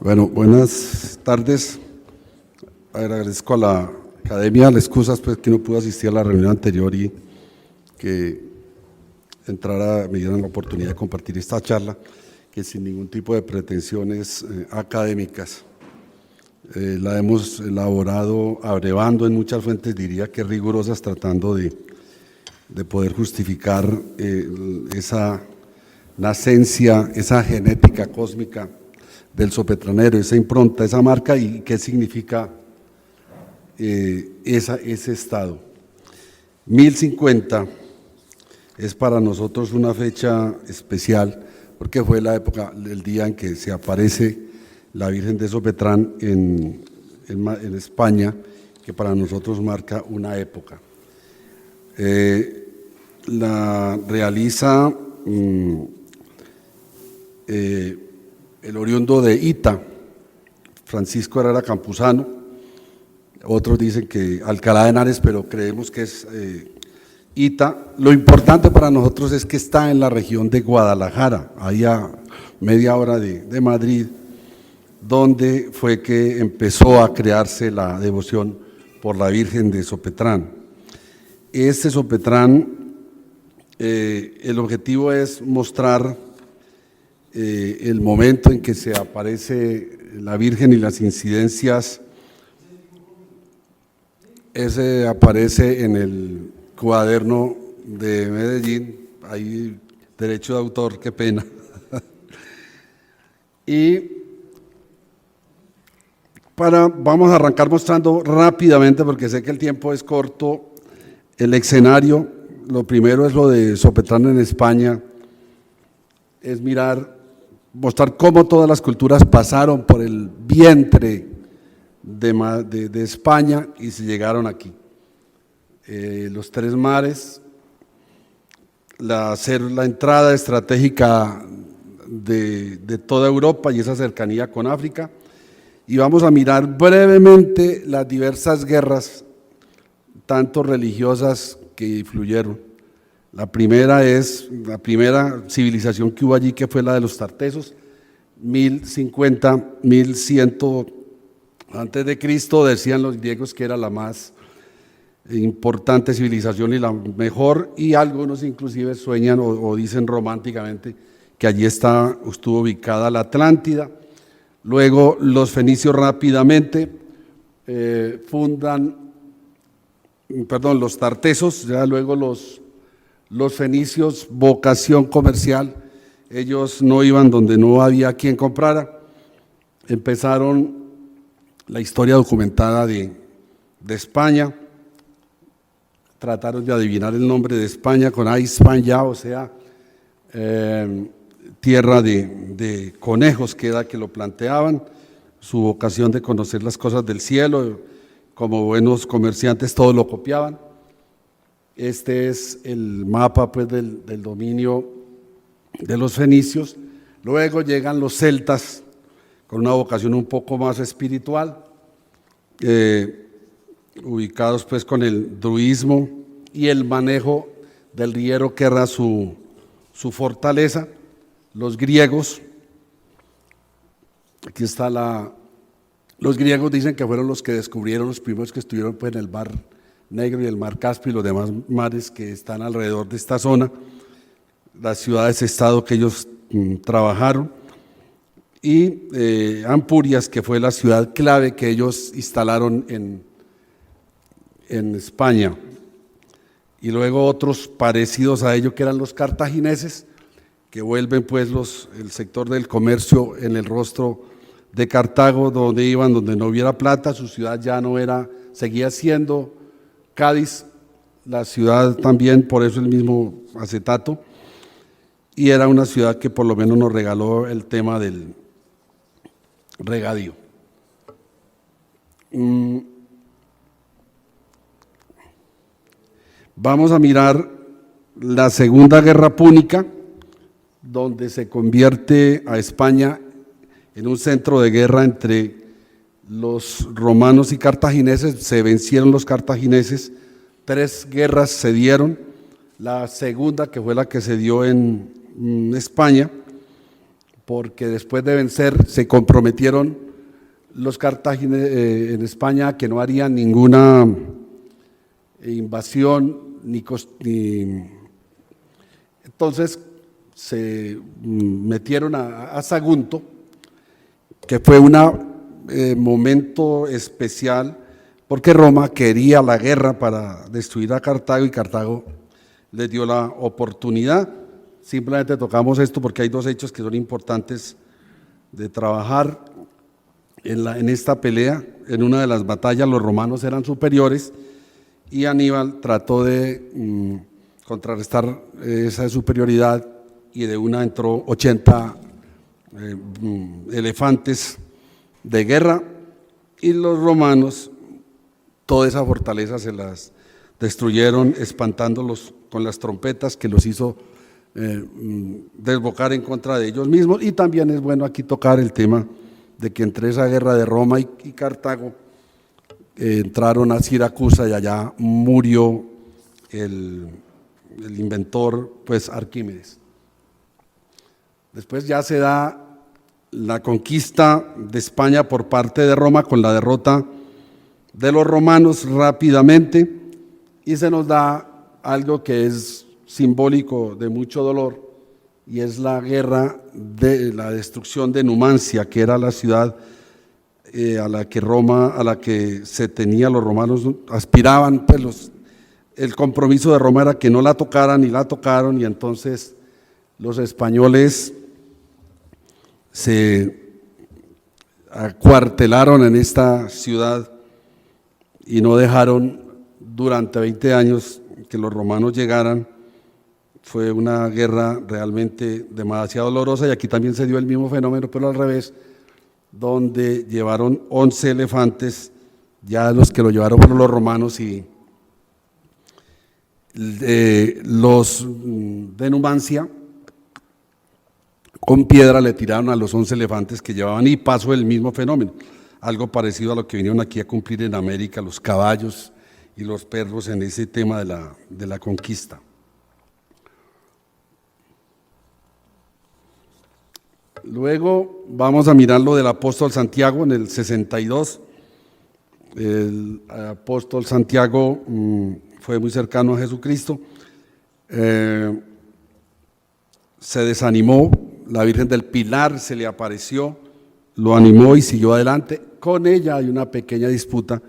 Bueno, buenas tardes. Agradezco a la academia las excusas pues, que no pude asistir a la reunión anterior y que me dieran la oportunidad de compartir esta charla, que sin ningún tipo de pretensiones académicas. La hemos elaborado abrevando en muchas fuentes, diría que rigurosas, tratando de poder justificar esa nacencia, esa genética cósmica del sopetranero, esa impronta, esa marca y qué significa ese estado. 1050 es para nosotros una fecha especial porque fue la época, el día en que se aparece la Virgen de Sopetrán en España, que para nosotros marca una época. La realiza el oriundo de Ita, Francisco Herrera Campuzano. Otros dicen que Alcalá de Henares, pero creemos que es Ita. Lo importante para nosotros es que está en la región de Guadalajara, ahí a media hora de Madrid, donde fue que empezó a crearse la devoción por la Virgen de Sopetrán. Este Sopetrán, el objetivo es mostrar el momento en que se aparece la Virgen y las incidencias. Ese aparece en el cuaderno de Medellín, hay derecho de autor, qué pena. Y vamos a arrancar mostrando rápidamente, porque sé que el tiempo es corto, el escenario. Lo primero es lo de Sopetrán en España, es mostrar cómo todas las culturas pasaron por el vientre de España y se llegaron aquí. Los tres mares, ser la entrada estratégica de toda Europa y esa cercanía con África. Y vamos a mirar brevemente las diversas guerras, tanto religiosas que influyeron. La primera civilización que hubo allí, que fue la de los tartesos, 1050, 1100 antes de Cristo, decían los griegos que era la más importante civilización y la mejor, y algunos inclusive sueñan o dicen románticamente que allí estuvo ubicada la Atlántida. Luego los fenicios rápidamente los tartesos, ya luego los fenicios, vocación comercial, ellos no iban donde no había quien comprara. Empezaron la historia documentada de España, trataron de adivinar el nombre de España con Hispania, o sea, tierra de conejos, que era que lo planteaban, su vocación de conocer las cosas del cielo, como buenos comerciantes todos lo copiaban. Este es el mapa pues, del dominio de los fenicios. Luego llegan los celtas con una vocación un poco más espiritual, ubicados pues con el druismo y el manejo del hierro, que era su fortaleza. Los griegos, aquí está los griegos dicen que fueron los que descubrieron, los primeros que estuvieron pues, en el Mar Negro y el Mar Caspio y los demás mares que están alrededor de esta zona, las ciudades-estado que ellos trabajaron, y Ampurias, que fue la ciudad clave que ellos instalaron en España. Y luego otros parecidos a ello, que eran los cartagineses, que vuelven pues el sector del comercio en el rostro de Cartago, donde iban, donde no hubiera plata, su ciudad ya no era, seguía siendo Cádiz, la ciudad también, por eso el mismo acetato, y era una ciudad que por lo menos nos regaló el tema del regadío. Vamos a mirar la Segunda Guerra Púnica, donde se convierte a España en un centro de guerra entre los romanos y cartagineses. Se vencieron los cartagineses, 3 guerras se dieron. La segunda, que fue la que se dio en España, porque después de vencer se comprometieron los cartagineses en España a que no harían ninguna invasión entonces se metieron a Sagunto, que fue un momento especial porque Roma quería la guerra para destruir a Cartago y Cartago les dio la oportunidad. Simplemente tocamos esto porque hay dos hechos que son importantes de trabajar en esta pelea. En una de las batallas los romanos eran superiores y Aníbal trató de contrarrestar esa superioridad y de una entró 80 elefantes de guerra y los romanos toda esa fortaleza se las destruyeron espantándolos con las trompetas que los hizo desbocar en contra de ellos mismos. Y también es bueno aquí tocar el tema de que entre esa guerra de Roma y Cartago entraron a Siracusa y allá murió el inventor pues Arquímedes. Después ya se da la conquista de España por parte de Roma con la derrota de los romanos rápidamente y se nos da algo que es simbólico de mucho dolor y es la guerra de la destrucción de Numancia, que era la ciudad a la que se tenía los romanos, aspiraban, pues el compromiso de Roma era que no la tocaran y la tocaron y entonces los españoles se acuartelaron en esta ciudad y no dejaron durante 20 años que los romanos llegaran. Fue una guerra realmente demasiado dolorosa y aquí también se dio el mismo fenómeno, pero al revés, donde llevaron 11 elefantes, ya los que lo llevaron fueron los romanos y los de Numancia con piedra le tiraron a los 11 elefantes que llevaban y pasó el mismo fenómeno, algo parecido a lo que vinieron aquí a cumplir en América los caballos y los perros en ese tema de la conquista. Luego vamos a mirar lo del apóstol Santiago en el 62. El apóstol Santiago fue muy cercano a Jesucristo, se desanimó, la Virgen del Pilar se le apareció, lo animó y siguió adelante. Con ella hay una pequeña disputa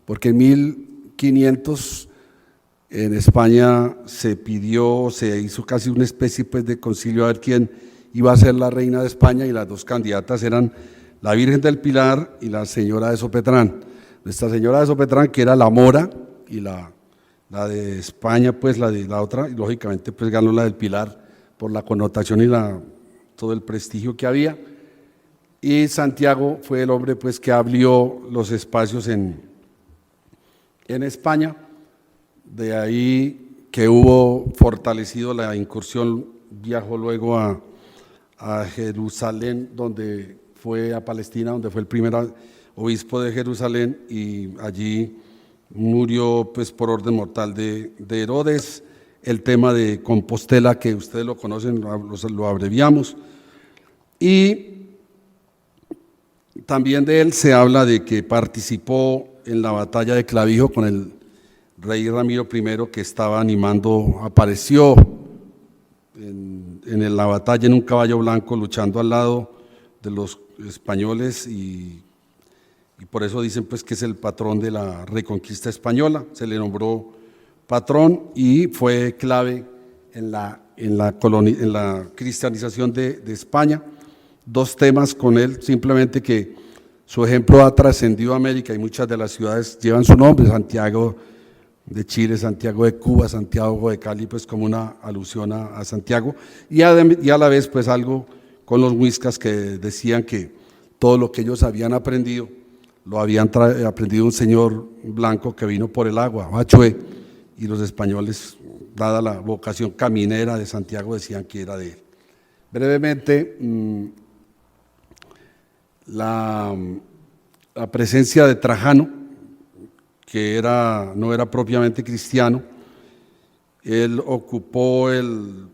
porque en 1500 en España se hizo casi una especie pues, de concilio a ver quién iba a ser la reina de España y las dos candidatas eran la Virgen del Pilar y la señora de Sopetrán. Nuestra señora de Sopetrán, que era la mora, y la de España, pues la otra, y lógicamente pues ganó la del Pilar por la connotación y todo el prestigio que había. Y Santiago fue el hombre pues que abrió los espacios en España, de ahí que hubo fortalecido la incursión, viajó luego a Jerusalén, donde fue a Palestina, donde fue el primer obispo de Jerusalén y allí murió pues por orden mortal de Herodes. El tema de Compostela, que ustedes lo conocen, lo abreviamos, y también de él se habla de que participó en la batalla de Clavijo con el rey Ramiro I, que estaba animando, apareció en la batalla en un caballo blanco luchando al lado de los españoles y por eso dicen pues que es el patrón de la reconquista española, se le nombró patrón y fue clave en la cristianización de España. Dos temas con él, simplemente que su ejemplo ha trascendido a América y muchas de las ciudades llevan su nombre, Santiago de Chile, Santiago de Cuba, Santiago de Cali, pues como una alusión a Santiago, y a la vez pues algo con los muiscas que decían que todo lo que ellos habían aprendido, lo habían aprendido un señor blanco que vino por el agua, Machué, y los españoles, dada la vocación caminera de Santiago, decían que era de él. Brevemente, la presencia de Trajano, que no era propiamente cristiano, él ocupó el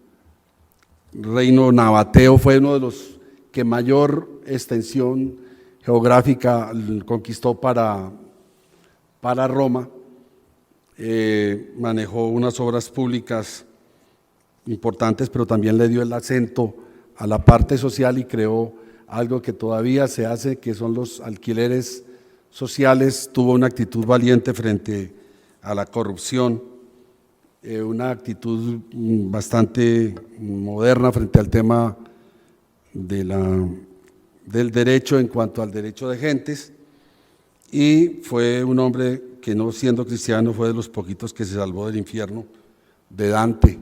reino nabateo, fue uno de los que mayor extensión geográfica conquistó para Roma. Manejó unas obras públicas importantes, pero también le dio el acento a la parte social y creó algo que todavía se hace, que son los alquileres sociales. Tuvo una actitud valiente frente a la corrupción, una actitud bastante moderna frente al tema del derecho en cuanto al derecho de gentes, y fue un hombre que, no siendo cristiano, fue de los poquitos que se salvó del infierno de Dante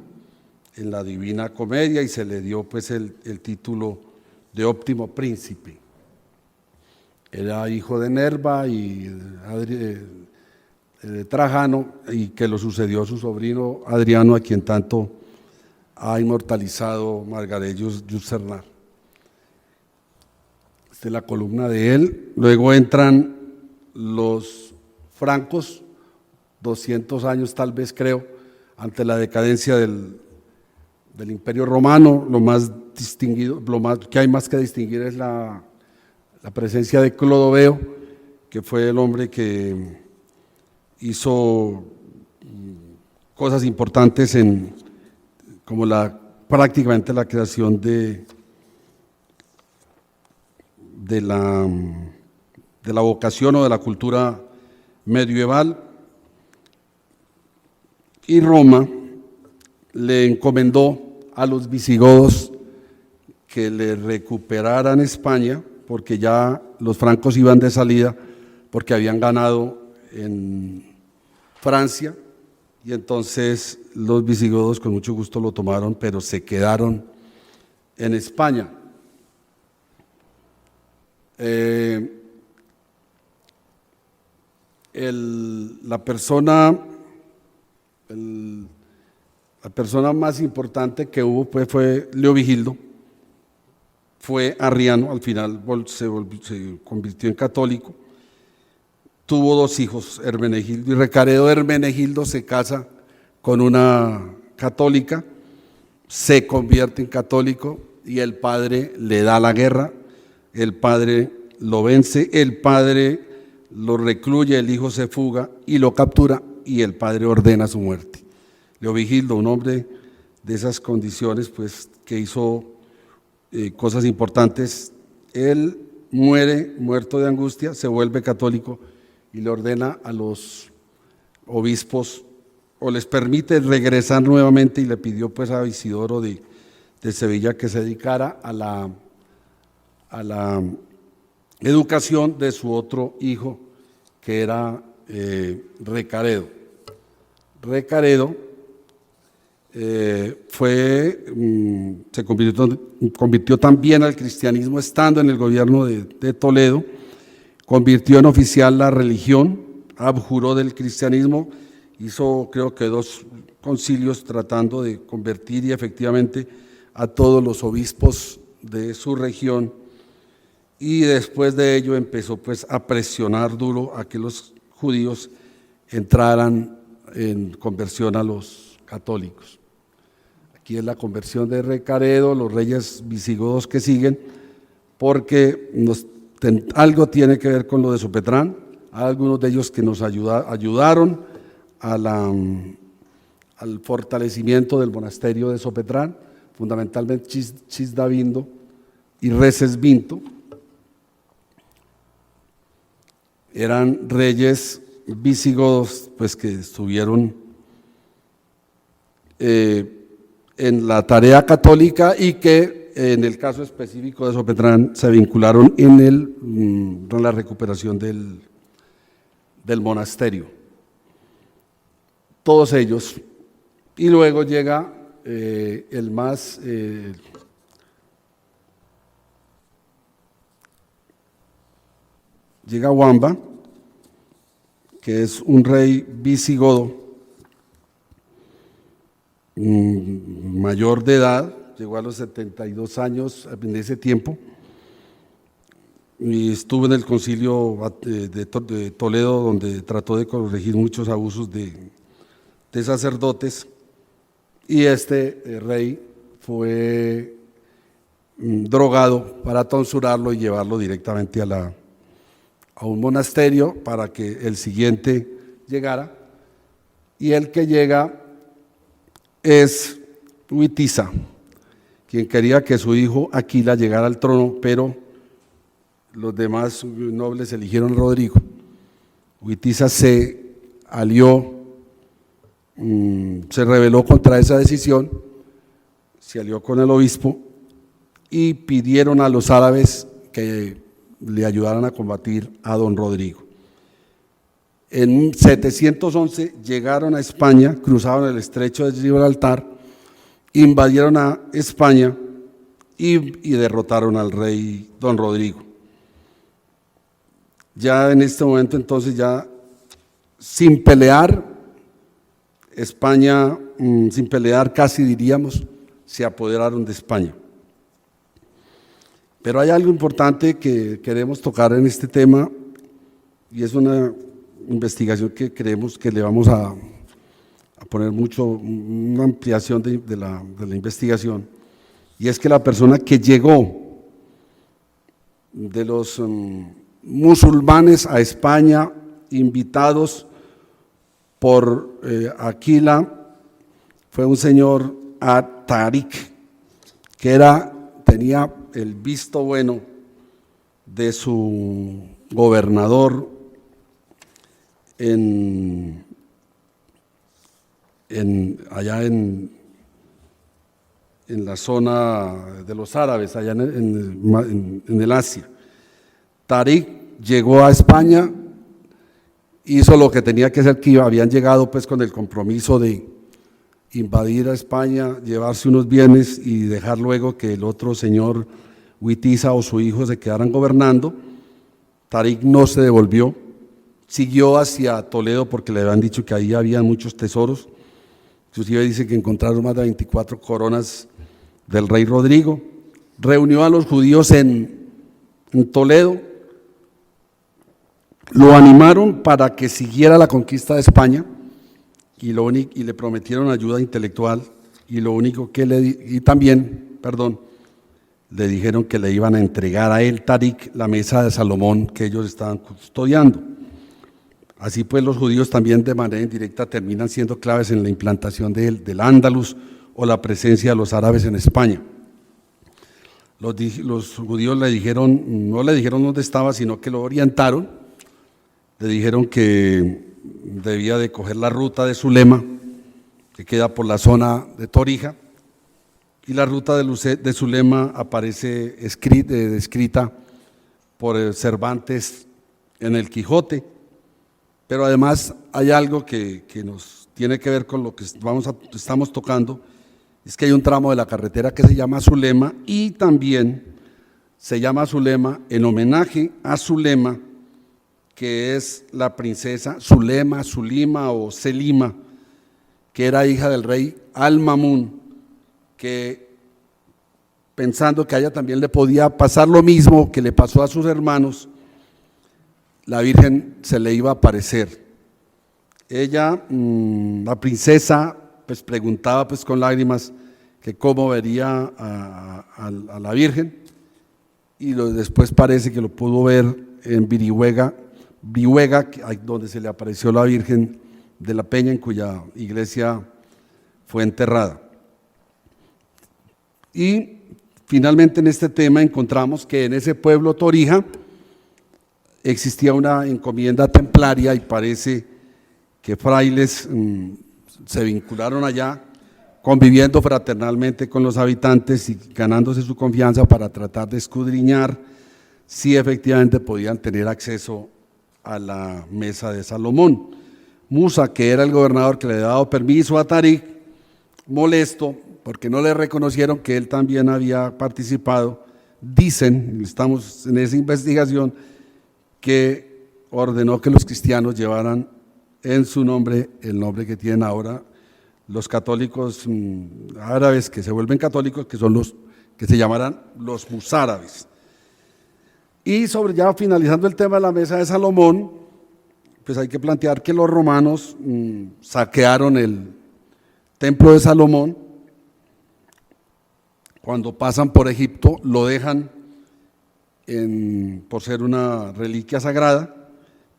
en la Divina Comedia, y se le dio pues el título de óptimo príncipe. Era hijo de Nerva y de Trajano, y que lo sucedió su sobrino Adriano, a quien tanto ha inmortalizado Margareth Yourcenar. Esta es la columna de él. Luego entran los francos, 200 años tal vez, creo, ante la decadencia del Imperio Romano. Lo más distinguido, lo más que hay más que distinguir es la presencia de Clodoveo, que fue el hombre que hizo cosas importantes como prácticamente la creación de la vocación o de la cultura medieval. Y Roma le encomendó a los visigodos que le recuperaran España, porque ya los francos iban de salida, porque habían ganado en Francia, y entonces los visigodos con mucho gusto lo tomaron, pero se quedaron en España. La persona más importante que hubo pues fue Leovigildo. Fue arriano, al final se convirtió en católico. Tuvo 2 hijos, Hermenegildo y Recaredo. Hermenegildo se casa con una católica, se convierte en católico, y el padre le da la guerra. El padre lo vence, el padre lo recluye, el hijo se fuga y lo captura, y el padre ordena su muerte. Leovigildo, un hombre de esas condiciones, pues que hizo cosas importantes. Él muere muerto de angustia, se vuelve católico y le ordena a los obispos, o les permite regresar nuevamente, y le pidió pues a Isidoro de Sevilla que se dedicara a la educación de su otro hijo, que era Recaredo. Recaredo se convirtió también al cristianismo estando en el gobierno de Toledo, convirtió en oficial la religión, abjuró del cristianismo, hizo creo que 2 concilios tratando de convertir, y efectivamente a todos los obispos de su región, y después de ello empezó pues a presionar duro a que los judíos entraran en conversión a los católicos. Aquí es la conversión de Recaredo, los reyes visigodos que siguen, porque algo tiene que ver con lo de Sopetrán. Hay algunos de ellos que nos ayudaron al fortalecimiento del monasterio de Sopetrán, fundamentalmente Cisdavindo y Recesvinto. Eran reyes visigodos pues que estuvieron en la tarea católica, y que en el caso específico de Sopetrán se vincularon en la recuperación del monasterio. Todos ellos. Y luego llega llega Wamba, que es un rey visigodo mayor de edad, llegó a los 72 años en ese tiempo, y estuvo en el concilio de Toledo, donde trató de corregir muchos abusos de sacerdotes, y este rey fue drogado para tonsurarlo y llevarlo directamente a un monasterio para que el siguiente llegara. Y el que llega es Witiza, quien quería que su hijo Aquila llegara al trono, pero los demás nobles eligieron a Rodrigo. Witiza se alió, se rebeló contra esa decisión, se alió con el obispo y pidieron a los árabes que le ayudaran a combatir a don Rodrigo. En 711 llegaron a España, cruzaron el estrecho de Gibraltar, invadieron a España y derrotaron al rey don Rodrigo. Ya en este momento entonces, ya sin pelear, España, sin pelear casi diríamos, se apoderaron de España. Pero hay algo importante que queremos tocar en este tema, y es una investigación que creemos que le vamos a poner una ampliación de la investigación, y es que la persona que llegó de los musulmanes a España, invitados por Aquila, fue un señor Tarik, que tenía el visto bueno de su gobernador allá en la zona de los árabes, allá en el Asia. Tarik llegó a España, hizo lo que tenía que hacer, que habían llegado pues con el compromiso de invadir a España, llevarse unos bienes y dejar luego que el otro señor Witiza o su hijo se quedaran gobernando. Tarik no se devolvió, siguió hacia Toledo porque le habían dicho que ahí había muchos tesoros, inclusive dice que encontraron más de 24 coronas del rey Rodrigo. Reunió a los judíos en Toledo, lo animaron para que siguiera la conquista de España y le prometieron ayuda intelectual, y lo único que le dijeron que le iban a entregar a él, Tarik, la mesa de Salomón que ellos estaban custodiando. Así pues, los judíos también de manera indirecta terminan siendo claves en la implantación del Andalus o la presencia de los árabes en España. Los judíos no le dijeron dónde estaba, sino que lo orientaron. Le dijeron que debía de coger la ruta de Zulema, que queda por la zona de Torija, y la ruta de Zulema aparece descrita por Cervantes en el Quijote. Pero además hay algo que nos tiene que ver con lo que estamos tocando, es que hay un tramo de la carretera que se llama Zulema, y también se llama Zulema en homenaje a Zulema, que es la princesa Zulima o Selima, que era hija del rey Al-Mamun, que pensando que a ella también le podía pasar lo mismo que le pasó a sus hermanos, la Virgen se le iba a aparecer. Ella, la princesa, pues preguntaba pues con lágrimas que cómo vería a la Virgen, y después parece que lo pudo ver en Brihuega, donde se le apareció la Virgen de la Peña, en cuya iglesia fue enterrada. Y finalmente en este tema encontramos que en ese pueblo Torija existía una encomienda templaria, y parece que frailes se vincularon allá, conviviendo fraternalmente con los habitantes y ganándose su confianza para tratar de escudriñar si efectivamente podían tener acceso a la mesa de Salomón. Musa, que era el gobernador que le había dado permiso a Tarik, molesto porque no le reconocieron que él también había participado, dicen, estamos en esa investigación, que ordenó que los cristianos llevaran en su nombre el nombre que tienen ahora los católicos árabes que se vuelven católicos, que son los que se llamarán los musárabes. Y ya finalizando el tema de la mesa de Salomón, pues hay que plantear que los romanos saquearon el templo de Salomón cuando pasan por Egipto, lo dejan por ser una reliquia sagrada,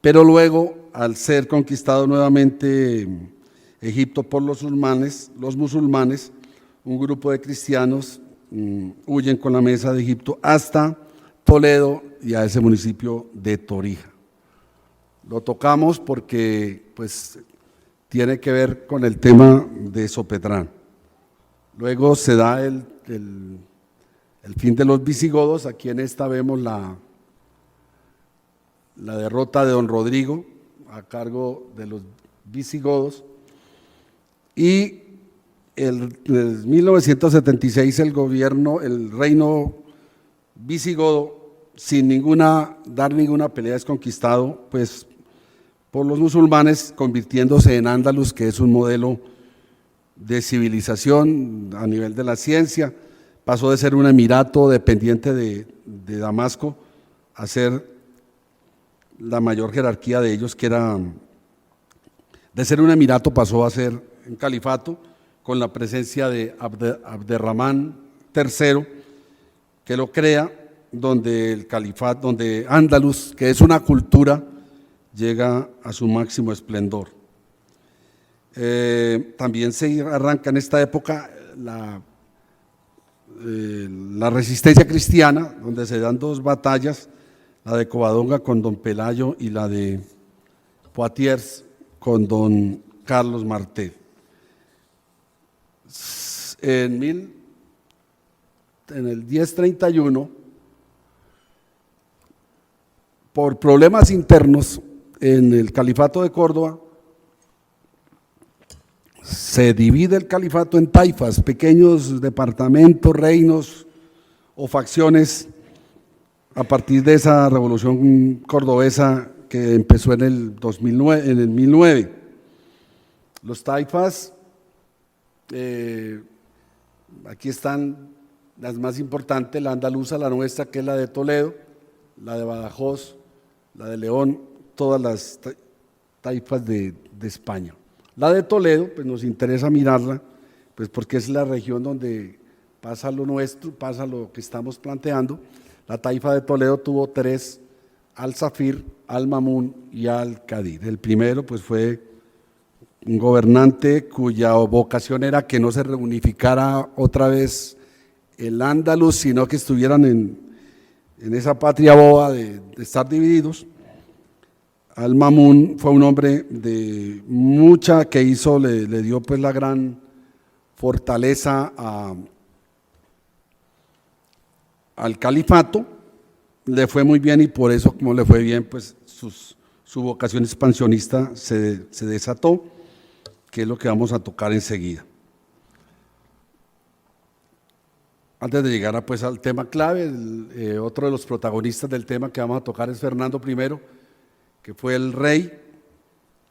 pero luego, al ser conquistado nuevamente Egipto por los musulmanes, un grupo de cristianos huyen con la mesa de Egipto hasta Toledo y a ese municipio de Torija. Lo tocamos porque pues tiene que ver con el tema de Sopetrán. Luego se da el fin de los visigodos. Aquí en esta vemos la derrota de don Rodrigo a cargo de los visigodos, y en 1976 el reino visigodo, sin dar ninguna pelea, es conquistado pues por los musulmanes, convirtiéndose en Andalus, que es un modelo de civilización a nivel de la ciencia. Pasó de ser un emirato dependiente de Damasco a ser la mayor jerarquía de ellos, que era, de ser un emirato pasó a ser un califato, con la presencia de Abderramán III, que lo crea, donde Andalus, que es una cultura, llega a su máximo esplendor. También se arranca en esta época la resistencia cristiana, donde se dan dos batallas, la de Covadonga con don Pelayo y la de Poitiers con don Carlos Martel. En el 1031, por problemas internos en el califato de Córdoba, se divide el califato en taifas, pequeños departamentos, reinos o facciones, a partir de esa revolución cordobesa que empezó en el 1009. Los taifas, aquí están las más importantes: la andaluza, la nuestra, que es la de Toledo, la de Badajoz, la de León, todas las taifas de España. La de Toledo, pues nos interesa mirarla, pues porque es la región donde pasa lo nuestro, pasa lo que estamos planteando. La taifa de Toledo tuvo tres: al-Zafir, al-Mamun y al-Qadir. El primero pues fue un gobernante cuya vocación era que no se reunificara otra vez el Andalus, sino que estuvieran en esa patria boba de estar divididos. Al-Mamun fue un hombre de mucha, que hizo, le dio pues la gran fortaleza al califato, le fue muy bien, y por eso, como le fue bien, pues su vocación expansionista se desató, que es lo que vamos a tocar enseguida. Antes de llegar pues al tema clave, otro de los protagonistas del tema que vamos a tocar es Fernando I, que fue el rey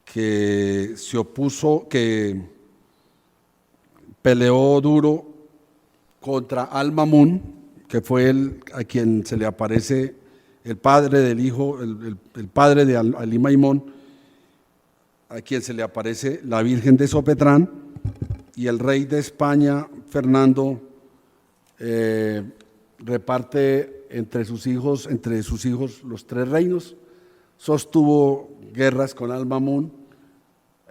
que se opuso, que peleó duro contra Al-Mamun, que fue a quien se le aparece el padre del hijo, el padre de Ali Maimón, a quien se le aparece la Virgen de Sopetrán, y el rey de España, Fernando, reparte entre sus hijos los tres reinos. Sostuvo guerras con Al-Mamun,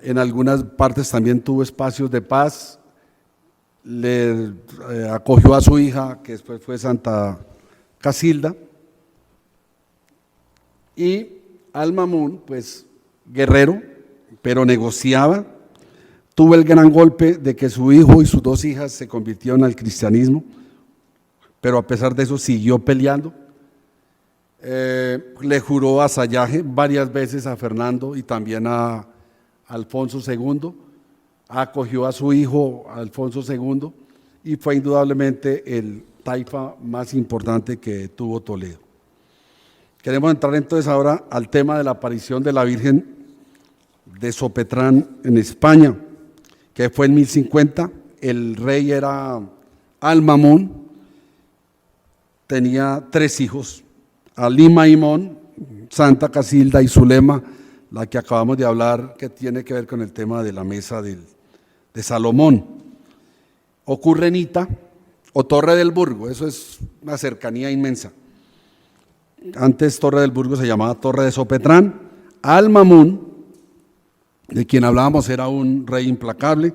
en algunas partes también tuvo espacios de paz, le acogió a su hija, que después fue Santa Casilda, y Al-Mamun, pues guerrero, pero negociaba, tuvo el gran golpe de que su hijo y sus dos hijas se convirtieron al cristianismo, pero a pesar de eso siguió peleando. Le juró vasallaje varias veces a Fernando y también a Alfonso II, acogió a su hijo Alfonso II, y fue indudablemente el taifa más importante que tuvo Toledo. Queremos entrar entonces ahora al tema de la aparición de la Virgen de Sopetrán en España, que fue en 1050. El rey era Al-Mamun, tenía tres hijos: Ali Maimón, Santa Casilda y Zulema, la que acabamos de hablar, que tiene que ver con el tema de la mesa de Salomón. Ocurre en Ita, o Torre del Burgo, eso es una cercanía inmensa. Antes Torre del Burgo se llamaba Torre de Sopetrán. Al-Mamun, de quien hablábamos, era un rey implacable,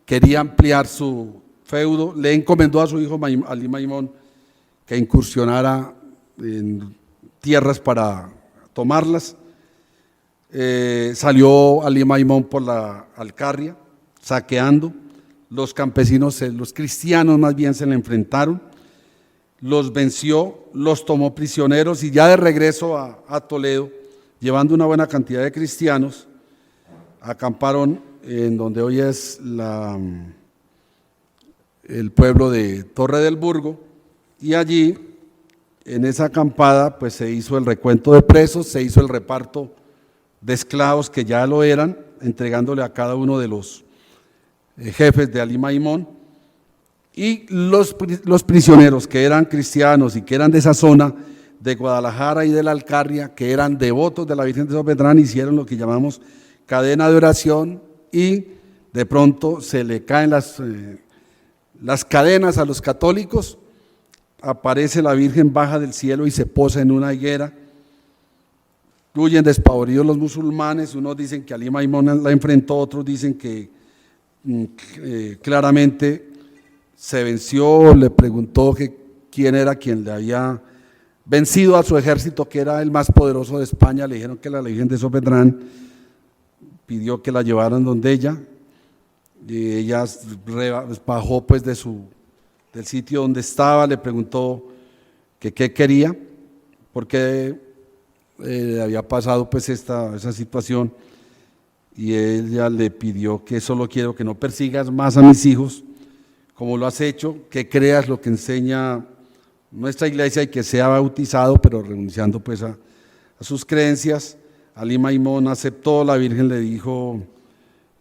quería ampliar su feudo, le encomendó a su hijo Ali Maimón que incursionara en tierras para tomarlas. Salió Ali Maimón por la Alcarria, saqueando. Los campesinos, los cristianos más bien, se le enfrentaron, los venció, los tomó prisioneros y ya de regreso a Toledo, llevando una buena cantidad de cristianos, acamparon en donde hoy es el pueblo de Torre del Burgo, y allí, en esa acampada, pues se hizo el recuento de presos, se hizo el reparto de esclavos que ya lo eran, entregándole a cada uno de los jefes de Ali Maimón, y los prisioneros que eran cristianos y que eran de esa zona de Guadalajara y de la Alcarria, que eran devotos de la Virgen de Sopetrán, hicieron lo que llamamos cadena de oración, y de pronto se le caen las cadenas a los católicos, aparece la Virgen, baja del cielo y se posa en una higuera. Huyen despavoridos los musulmanes, unos dicen que Ali Maimón la enfrentó, otros dicen que claramente se venció, le preguntó que quién era quien le había vencido a su ejército, que era el más poderoso de España. Le dijeron que era la Virgen de Sopetrán, pidió que la llevaran donde ella, y ella bajó pues del sitio donde estaba, le preguntó que qué quería, porque había pasado pues esa situación, y ella le pidió que solo quiero que no persigas más a mis hijos como lo has hecho, que creas lo que enseña nuestra iglesia y que sea bautizado, pero renunciando pues a sus creencias. Ali Maimón aceptó, la Virgen le dijo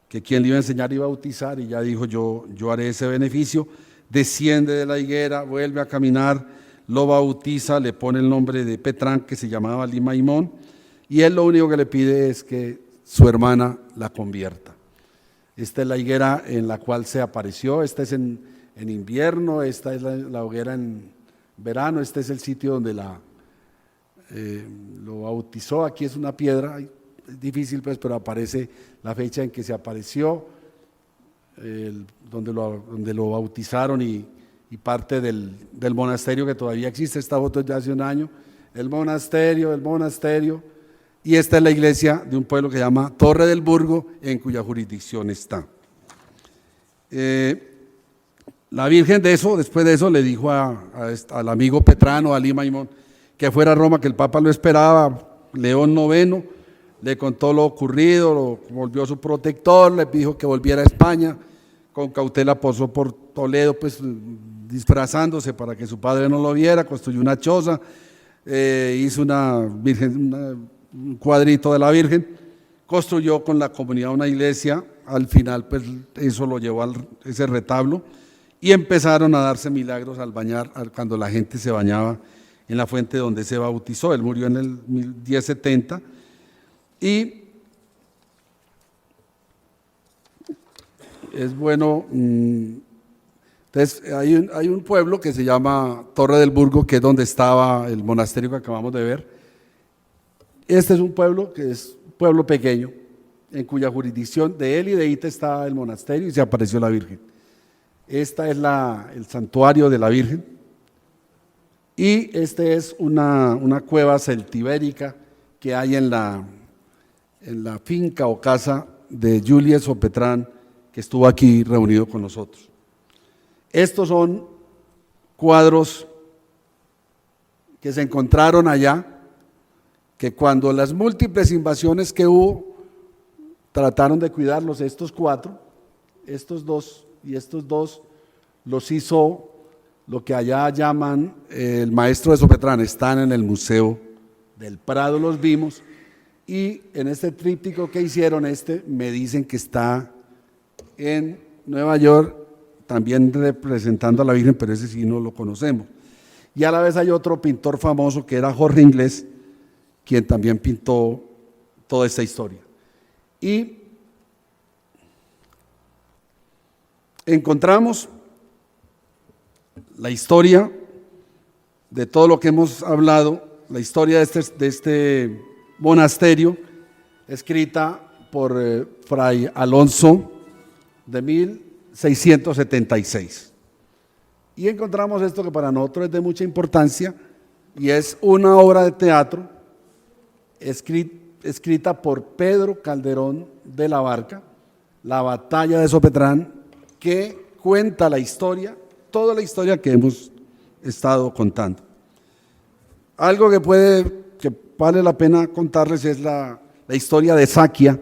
que quien le iba a enseñar y bautizar, y ya dijo yo haré ese beneficio. Desciende de la higuera, vuelve a caminar, lo bautiza, le pone el nombre de Petrán, que se llamaba Ali Maimón, y él lo único que le pide es que su hermana la convierta. Esta es la higuera en la cual se apareció, esta es en invierno, esta es la hoguera en verano, este es el sitio donde lo bautizó. Aquí es una piedra, es difícil pues, pero aparece la fecha en que se apareció, donde lo bautizaron, y parte del monasterio que todavía existe. Esta foto es de hace un año, el monasterio, y esta es la iglesia de un pueblo que se llama Torre del Burgo, en cuya jurisdicción está. La Virgen después de eso le dijo al amigo Petrano, a Ali Maimón, que fuera a Roma, que el Papa lo esperaba. León IX le contó lo ocurrido, lo volvió su protector, le dijo que volviera a España, con cautela posó por Toledo, pues disfrazándose para que su padre no lo viera, construyó una choza, hizo un cuadrito de la Virgen, construyó con la comunidad una iglesia. Al final pues eso lo llevó a ese retablo, y empezaron a darse milagros cuando la gente se bañaba en la fuente donde se bautizó. Él murió en el 1070, y es bueno. Entonces hay un pueblo que se llama Torre del Burgo, que es donde estaba el monasterio que acabamos de ver. Este es un pueblo que es un pueblo pequeño, en cuya jurisdicción de él y de Ita está el monasterio, y se apareció la Virgen. Esta es el santuario de la Virgen, y este es una cueva celtibérica que hay en la finca o casa de Julies Sopetrán, que estuvo aquí reunido con nosotros. Estos son cuadros que se encontraron allá, que cuando las múltiples invasiones que hubo, trataron de cuidarlos. Estos cuatro, estos dos y estos dos, los hizo lo que allá llaman el maestro de Sopetrán. Están en el Museo del Prado, los vimos, y en este tríptico que hicieron, me dicen que está en Nueva York, también representando a la Virgen, pero ese sí no lo conocemos. Y a la vez hay otro pintor famoso que era Jorge Inglés, quien también pintó toda esta historia. Y encontramos la historia de todo lo que hemos hablado, la historia de este monasterio, escrita por Fray Alonso de 1676. Y encontramos esto que para nosotros es de mucha importancia, y es una obra de teatro escrita por Pedro Calderón de la Barca, La batalla de Sopetrán, que cuenta la historia, toda la historia que hemos estado contando. Algo que vale la pena contarles es la historia de Saquia,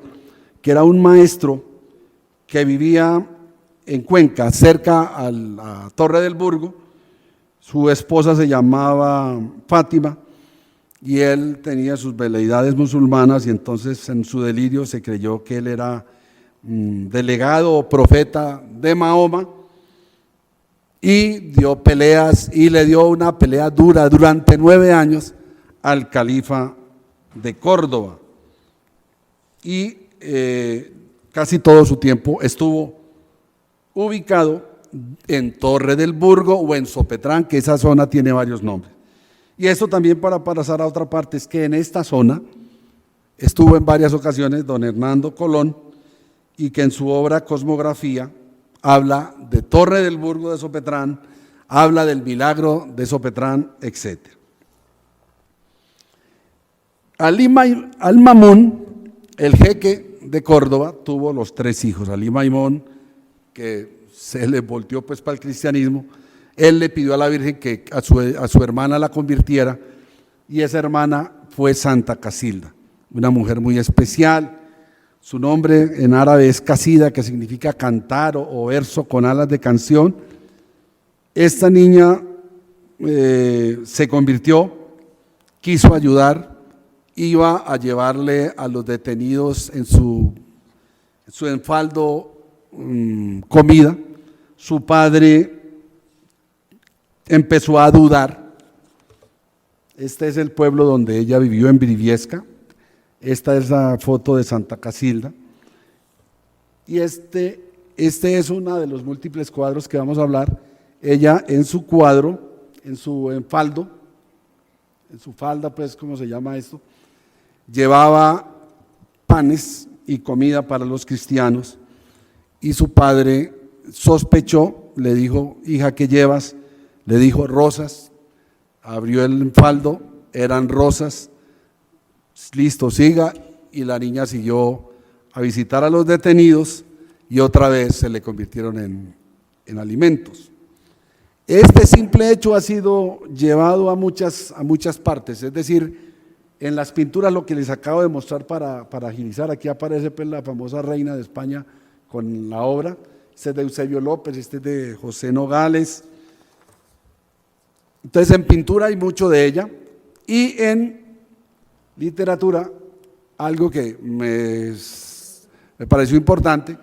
que era un maestro que vivía en Cuenca, cerca a la Torre del Burgo. Su esposa se llamaba Fátima y él tenía sus veleidades musulmanas, y entonces en su delirio se creyó que él era delegado o profeta de Mahoma, y dio peleas, y le dio una pelea dura durante 9 años al califa de Córdoba, y casi todo su tiempo estuvo ubicado en Torre del Burgo o en Sopetrán, que esa zona tiene varios nombres. Y esto también, para pasar a otra parte, es que en esta zona estuvo en varias ocasiones don Hernando Colón, y que en su obra Cosmografía habla de Torre del Burgo de Sopetrán, habla del milagro de Sopetrán, etc. Alí Maimun, el jeque de Córdoba, tuvo los 3 hijos. Alí Maimun, que se le volteó pues para el cristianismo, él le pidió a la Virgen que a su hermana la convirtiera, y esa hermana fue Santa Casilda, una mujer muy especial. Su nombre en árabe es Casida, que significa cantar o verso con alas de canción. Esta niña se convirtió, quiso ayudar, iba a llevarle a los detenidos en su enfaldo comida. Su padre empezó a dudar. Este es el pueblo donde ella vivió, en Briviesca. Esta es la foto de Santa Casilda, y este es uno de los múltiples cuadros que vamos a hablar. Ella en su cuadro, en su enfaldo, en su falda, pues, ¿cómo se llama esto?, llevaba panes y comida para los cristianos, y su padre sospechó, le dijo: hija, ¿qué llevas? Le dijo: rosas. Abrió el enfaldo, eran rosas. Listo, siga. Y la niña siguió a visitar a los detenidos, y otra vez se le convirtieron en alimentos. Este simple hecho ha sido llevado a muchas partes, es decir, en las pinturas, lo que les acabo de mostrar para agilizar, aquí aparece pues la famosa reina de España con la obra. Este es de Eusebio López, este es de José Nogales. Entonces, en pintura hay mucho de ella, y en literatura, algo que me pareció importante,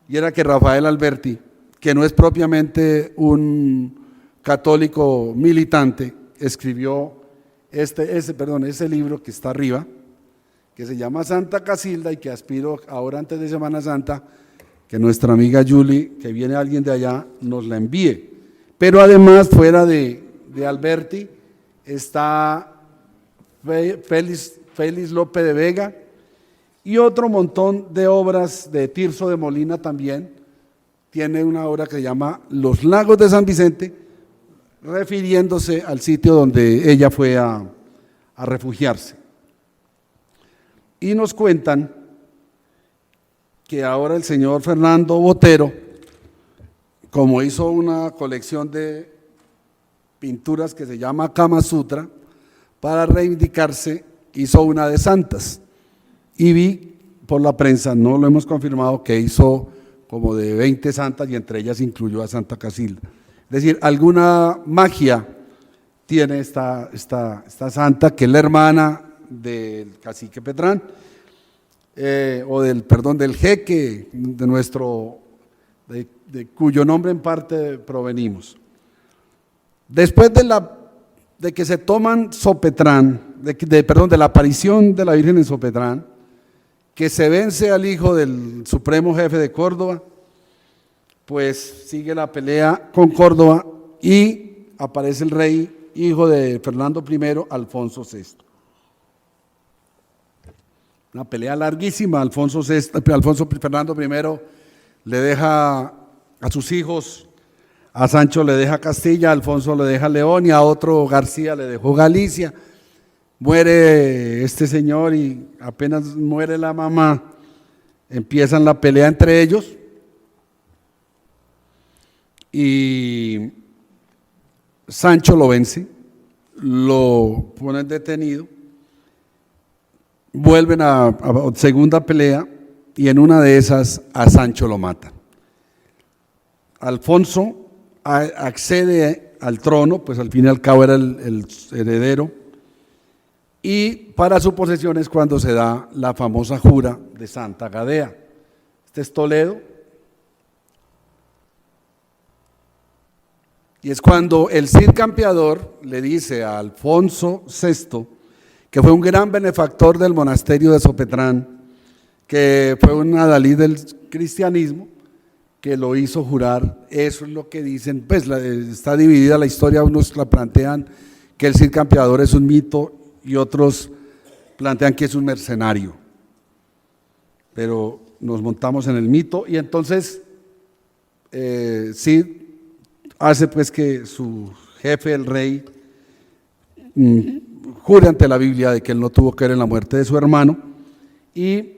y era que Rafael Alberti, que no es propiamente un católico militante, escribió ese libro que está arriba, que se llama Santa Casilda, y que aspiro ahora, antes de Semana Santa, que nuestra amiga Julie, que viene alguien de allá, nos la envíe. Pero además, fuera de Alberti, está Félix López de Vega, y otro montón de obras de Tirso de Molina. También tiene una obra que se llama Los Lagos de San Vicente, refiriéndose al sitio donde ella fue a refugiarse. Y nos cuentan que ahora el señor Fernando Botero, como hizo una colección de pinturas que se llama Kama Sutra, para reivindicarse hizo una de santas, y vi por la prensa, no lo hemos confirmado, que hizo como de 20 santas, y entre ellas incluyó a Santa Casilda. Es decir, alguna magia tiene esta santa, que es la hermana del cacique Petrán, del jeque de cuyo nombre en parte provenimos. Después de que se toman Sopetrán, de la aparición de la Virgen en Sopetrán, que se vence al hijo del supremo jefe de Córdoba, pues sigue la pelea con Córdoba, y aparece el rey hijo de Fernando I, Alfonso VI. Una pelea larguísima. Fernando I le deja a sus hijos, a Sancho le deja Castilla, a Alfonso le deja León y a otro García le dejó Galicia. Muere este señor y apenas muere la mamá, empiezan la pelea entre ellos y Sancho lo vence, lo ponen detenido, vuelven a segunda pelea y en una de esas a Sancho lo matan. Alfonso accede al trono, pues al fin y al cabo era el heredero, y para su posesión es cuando se da la famosa jura de Santa Gadea. Este es Toledo, y es cuando el Cid Campeador le dice a Alfonso VI, que fue un gran benefactor del monasterio de Sopetrán, que fue un adalid del cristianismo, que lo hizo jurar. Eso es lo que dicen, pues está dividida la historia, unos la plantean que el Cid Campeador es un mito y otros plantean que es un mercenario, pero nos montamos en el mito y entonces Cid hace pues que su jefe, el rey, jure ante la Biblia de que él no tuvo que ver en la muerte de su hermano y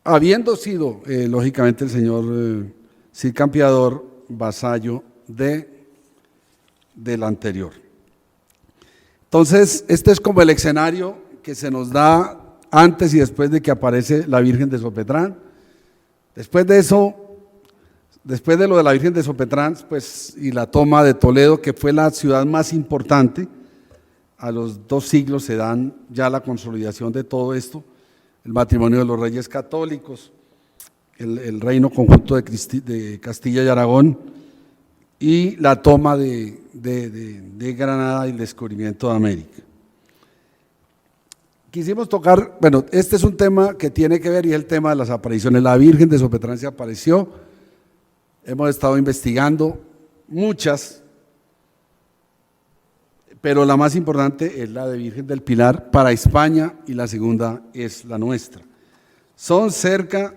habiendo sido, lógicamente, el señor Cid Campeador vasallo del anterior. Entonces, este es como el escenario que se nos da antes y después de que aparece la Virgen de Sopetrán. Después de eso, después de lo de la Virgen de Sopetrán, pues, y la toma de Toledo, que fue la ciudad más importante, a los 2 siglos se dan ya la consolidación de todo esto, el matrimonio de los reyes católicos, el reino conjunto de Castilla y Aragón y la toma de Granada y el descubrimiento de América. Quisimos tocar, bueno, este es un tema que tiene que ver y es el tema de las apariciones. La Virgen de Sopetrán se apareció, hemos estado investigando muchas, pero la más importante es la de Virgen del Pilar para España y la segunda es la nuestra. Son cerca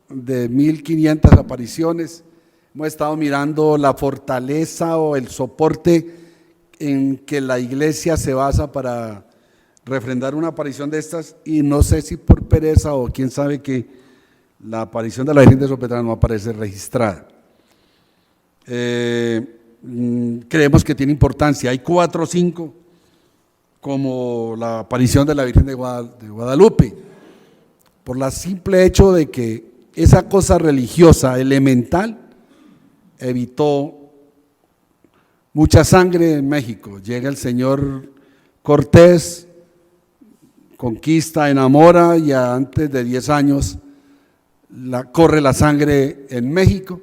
de 1500 apariciones. Hemos estado mirando la fortaleza o el soporte en que la iglesia se basa para refrendar una aparición de estas y no sé si por pereza o quién sabe que la aparición de la Virgen de Sopetrán no aparece registrada. Creemos que tiene importancia, hay 4 o 5 como la aparición de la Virgen de Guadalupe, por el simple hecho de que esa cosa religiosa elemental evitó mucha sangre en México. Llega el señor Cortés, conquista, enamora y antes de 10 años corre la sangre en México.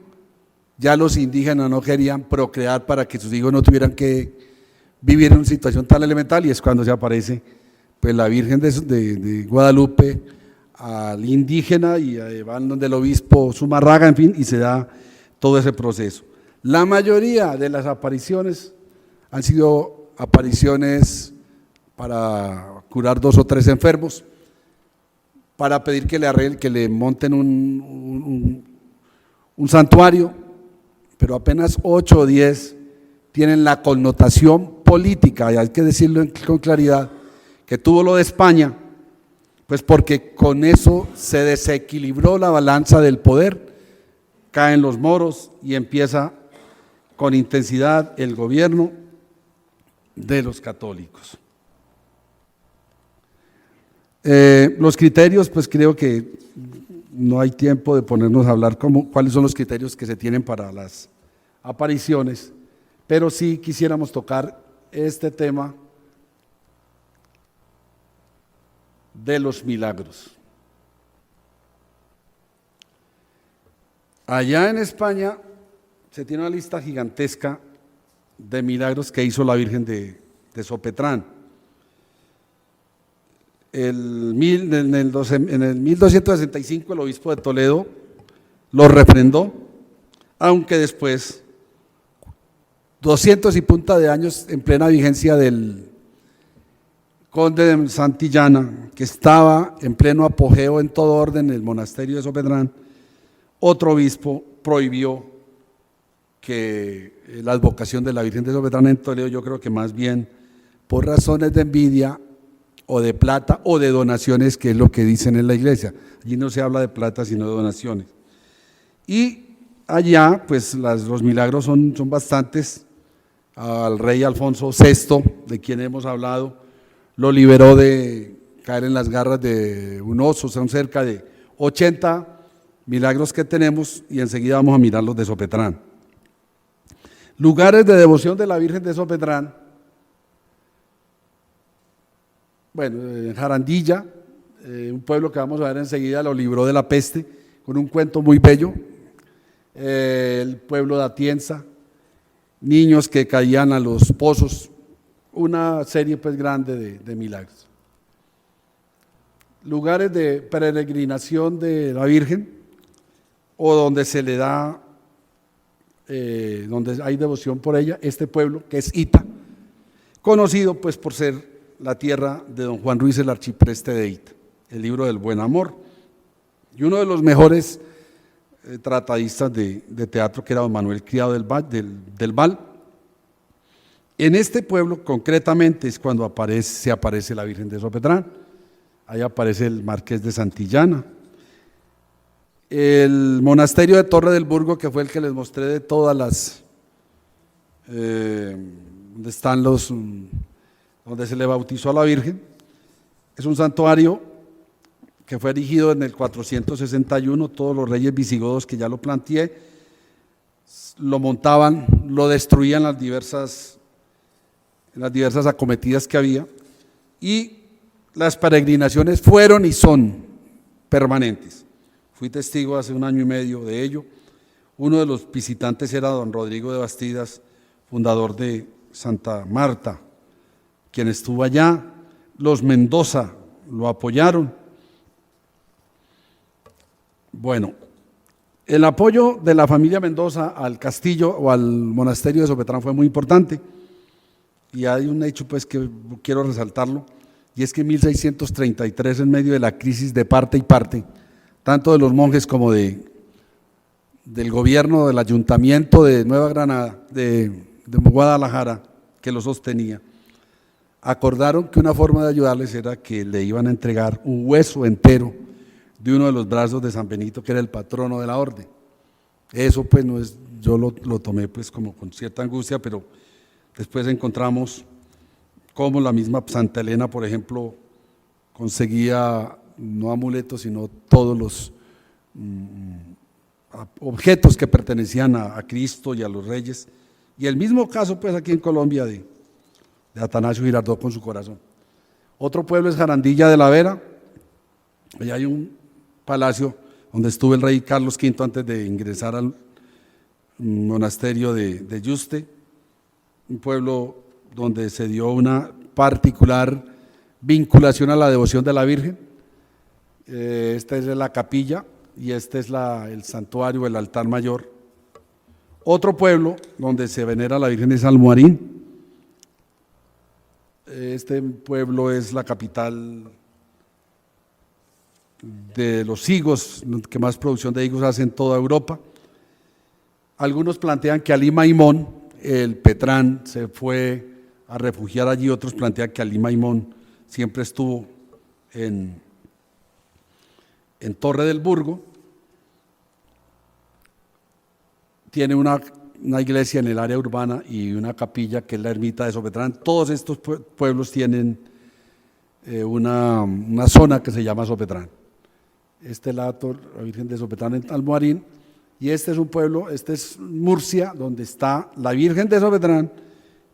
Ya los indígenas no querían procrear para que sus hijos no tuvieran que vivir en una situación tan elemental y es cuando se aparece pues la Virgen de Guadalupe al indígena y van donde el obispo Zumarraga, en fin, y se da todo ese proceso. La mayoría de las apariciones han sido apariciones para curar 2 o 3 enfermos, para pedir que le monten un santuario, pero apenas 8 o 10 tienen la connotación política, y hay que decirlo con claridad, que tuvo lo de España, pues porque con eso se desequilibró la balanza del poder, caen los moros y empieza con intensidad el gobierno de los católicos. Los criterios, pues creo que no hay tiempo de ponernos a hablar cuáles son los criterios que se tienen para las apariciones, pero sí quisiéramos tocar este tema de los milagros. Allá en España se tiene una lista gigantesca de milagros que hizo la Virgen de Sopetrán. En el 1265 el obispo de Toledo lo refrendó, aunque después, 200 y punta de años en plena vigencia del conde de Santillana, que estaba en pleno apogeo en todo orden en el monasterio de Sopetrán, otro obispo prohibió que la advocación de la Virgen de Sopetrán en Toledo, yo creo que más bien por razones de envidia o de plata o de donaciones, que es lo que dicen en la iglesia. Allí no se habla de plata sino de donaciones. Y allá pues los milagros son bastantes. Al rey Alfonso VI, de quien hemos hablado, lo liberó de caer en las garras de un oso. Son cerca de 80 milagros que tenemos y enseguida vamos a mirar los de Sopetrán. Lugares de devoción de la Virgen de Sopetrán. Bueno, en Jarandilla, un pueblo que vamos a ver enseguida, lo libró de la peste con un cuento muy bello. El pueblo de Atienza, niños que caían a los pozos, una serie pues grande de milagros. Lugares de peregrinación de la Virgen o donde se le da, donde hay devoción por ella, este pueblo que es Ita, conocido pues por ser la tierra de don Juan Ruiz, el archipreste de Ita, el libro del Buen Amor, y uno de los mejores tratadistas de teatro, que era don Manuel Criado del Val. En este pueblo concretamente es cuando se aparece la Virgen de Sopetrán. Ahí aparece el Marqués de Santillana. El monasterio de Torre del Burgo, que fue el que les mostré de todas las, donde están donde se le bautizó a la Virgen, es un santuario que fue erigido en el 461, todos los reyes visigodos, que ya lo planteé, lo montaban, lo destruían en las diversas acometidas que había, y las peregrinaciones fueron y son permanentes. Fui testigo hace 1 año y medio de ello. Uno de los visitantes era don Rodrigo de Bastidas, fundador de Santa Marta, quien estuvo allá. Los Mendoza lo apoyaron. Bueno, el apoyo de la familia Mendoza al castillo o al monasterio de Sopetrán fue muy importante, y hay un hecho pues que quiero resaltarlo, y es que en 1633, en medio de la crisis de parte y parte, tanto de los monjes como del gobierno, del ayuntamiento de Nueva Granada, de Guadalajara, que lo sostenía, acordaron que una forma de ayudarles era que le iban a entregar un hueso entero de uno de los brazos de San Benito, que era el patrono de la orden. Eso pues no es, yo lo tomé pues como con cierta angustia, pero después encontramos cómo la misma Santa Elena, por ejemplo, conseguía no amuletos, sino todos los objetos que pertenecían a Cristo y a los reyes. Y el mismo caso pues aquí en Colombia de Atanasio Girardot con su corazón. Otro pueblo es Jarandilla de la Vera. Allá hay un palacio donde estuvo el rey Carlos V antes de ingresar al monasterio de Yuste, un pueblo donde se dio una particular vinculación a la devoción de la Virgen. Esta es la capilla y este es el santuario, el altar mayor. Otro pueblo donde se venera a la Virgen es Almoharín. Este pueblo es la capital de los higos, que más producción de higos hace en toda Europa. Algunos plantean que Ali Maimón, el Petrán, se fue a refugiar allí, otros plantean que Ali Maimón siempre estuvo en Torre del Burgo. Tiene una iglesia en el área urbana y una capilla que es la ermita de Sopetrán. Todos estos pueblos tienen una zona que se llama Sopetrán. Este es la Virgen de Sopetrán en Almoharín, y este es un pueblo, este es Murcia, donde está la Virgen de Sopetrán,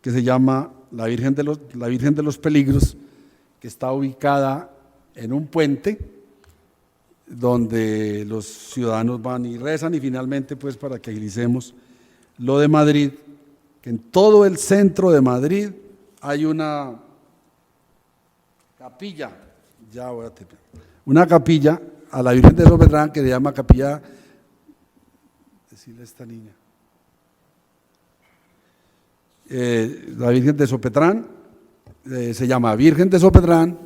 que se llama la Virgen de los Peligros, que está ubicada en un puente donde los ciudadanos van y rezan. Y finalmente, pues para que agilicemos lo de Madrid, que en todo el centro de Madrid hay una capilla, una capilla a la Virgen de Sopetrán que se llama Capilla, decirle a esta niña, la Virgen de Sopetrán, se llama Virgen de Sopetrán,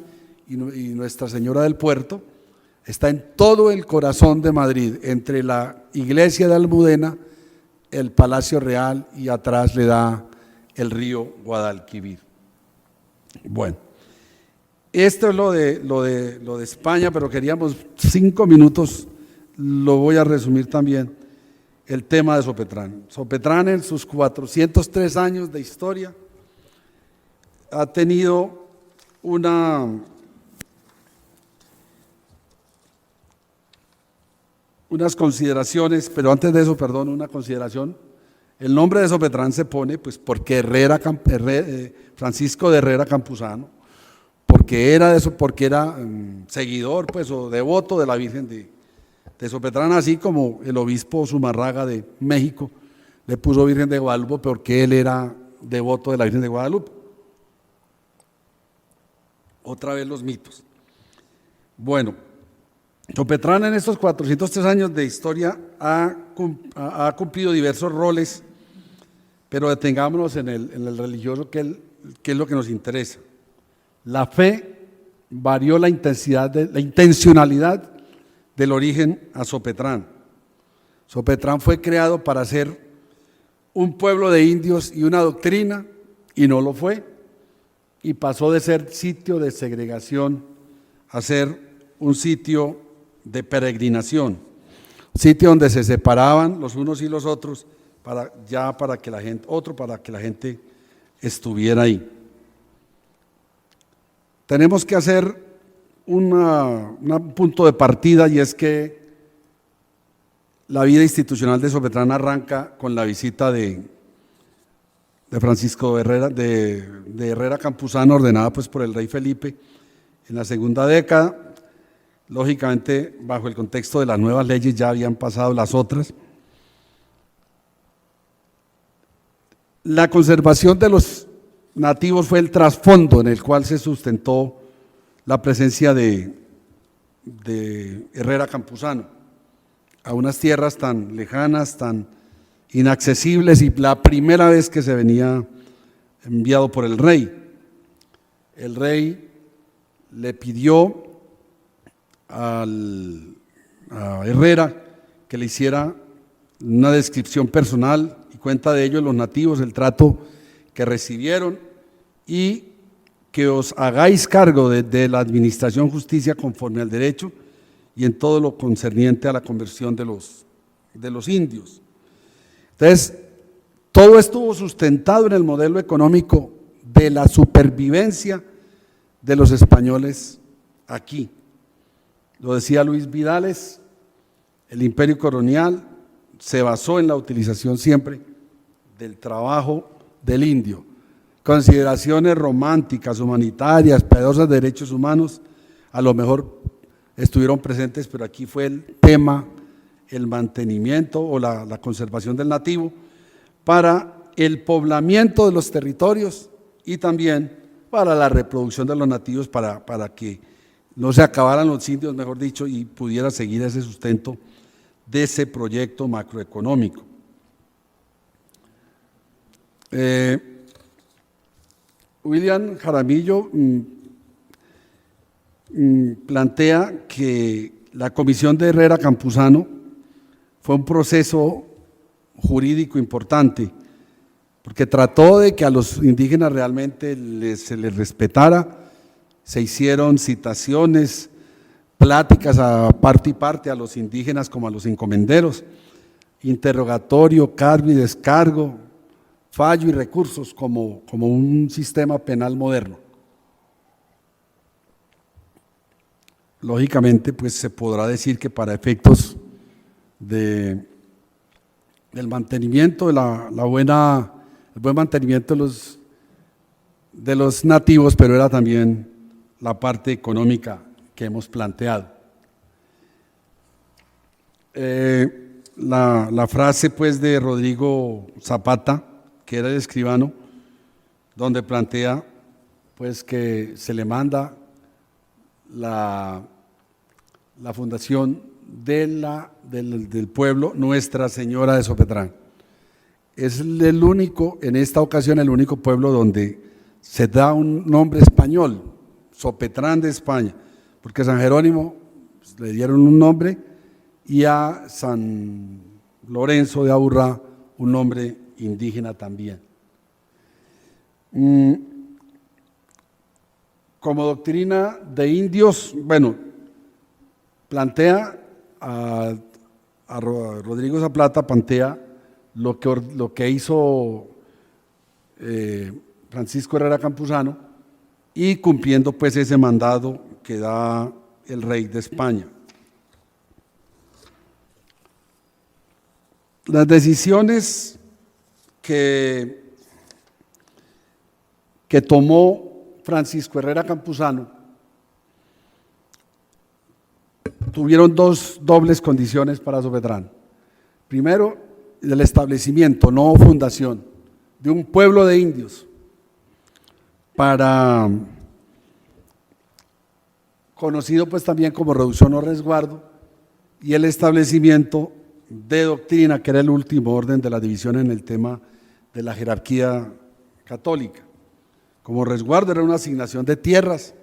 y Nuestra Señora del Puerto está en todo el corazón de Madrid, entre la iglesia de Almudena, el Palacio Real, y atrás le da el río Guadalquivir. Bueno, esto es lo de España, pero queríamos 5 minutos, lo voy a resumir también, el tema de Sopetrán. Sopetrán, en sus 403 años de historia, ha tenido unas consideraciones, pero antes de eso, perdón, una consideración. El nombre de Sopetrán se pone pues porque Francisco de Herrera Campuzano, porque era seguidor pues o devoto de la Virgen de Sopetrán, así como el obispo Zumarraga de México le puso Virgen de Guadalupe porque él era devoto de la Virgen de Guadalupe. Otra vez los mitos. Bueno, Sopetrán en estos 403 años de historia ha cumplido diversos roles, pero detengámonos en el religioso, que es lo que nos interesa. La fe varió la intencionalidad del origen a Sopetrán. Sopetrán fue creado para ser un pueblo de indios y una doctrina, y no lo fue, y pasó de ser sitio de segregación a ser un sitio de peregrinación, sitio donde se separaban los unos y los otros para que la gente estuviera ahí. Tenemos que hacer un punto de partida, y es que la vida institucional de Sopetrán arranca con la visita de Francisco de Herrera Campuzano, ordenada pues por el rey Felipe en la segunda década. Lógicamente, bajo el contexto de las nuevas leyes, ya habían pasado las otras. La conservación de los nativos fue el trasfondo en el cual se sustentó la presencia de Herrera Campuzano a unas tierras tan lejanas, tan inaccesibles, y la primera vez que se venía enviado por el rey. El rey le pidió a Herrera que le hiciera una descripción personal y cuenta de ello los nativos, el trato que recibieron, y que os hagáis cargo de la administración justicia conforme al derecho y en todo lo concerniente a la conversión de los indios. Entonces, todo estuvo sustentado en el modelo económico de la supervivencia de los españoles aquí. Lo decía Luis Vidales, el imperio colonial se basó en la utilización siempre del trabajo del indio. Consideraciones románticas, humanitarias, piadosas de derechos humanos, a lo mejor estuvieron presentes, pero aquí fue el tema, el mantenimiento o la conservación del nativo para el poblamiento de los territorios y también para la reproducción de los nativos, para que no se acabaran los indios, mejor dicho, y pudiera seguir ese sustento de ese proyecto macroeconómico. William Jaramillo plantea que la comisión de Herrera Campuzano fue un proceso jurídico importante, porque trató de que a los indígenas realmente se les respetara. Se hicieron citaciones, pláticas a parte y parte, a los indígenas como a los encomenderos, interrogatorio, cargo y descargo, fallo y recursos, como un sistema penal moderno. Lógicamente, pues se podrá decir que para efectos del mantenimiento, el buen mantenimiento de los nativos, pero era también la parte económica que hemos planteado. La frase pues de Rodrigo Zapata, que era el escribano, donde plantea pues que se le manda la fundación del pueblo Nuestra Señora de Sopetrán. es el único, en esta ocasión, el único pueblo donde se da un nombre español, Sopetrán de España, porque a San Jerónimo pues, le dieron un nombre y a San Lorenzo de Aburrá un nombre indígena también. Como doctrina de indios, bueno, plantea a Rodrigo Zaplata, plantea lo que hizo Francisco Herrera Campuzano y cumpliendo pues ese mandado que da el rey de España. Las decisiones que tomó Francisco Herrera Campuzano tuvieron dos dobles condiciones para Sopetrán. Primero, el establecimiento, no fundación, de un pueblo de indios conocido pues también como reducción o resguardo, y el establecimiento de doctrina, que era el último orden de la división en el tema de la jerarquía católica. Como resguardo era una asignación de tierras,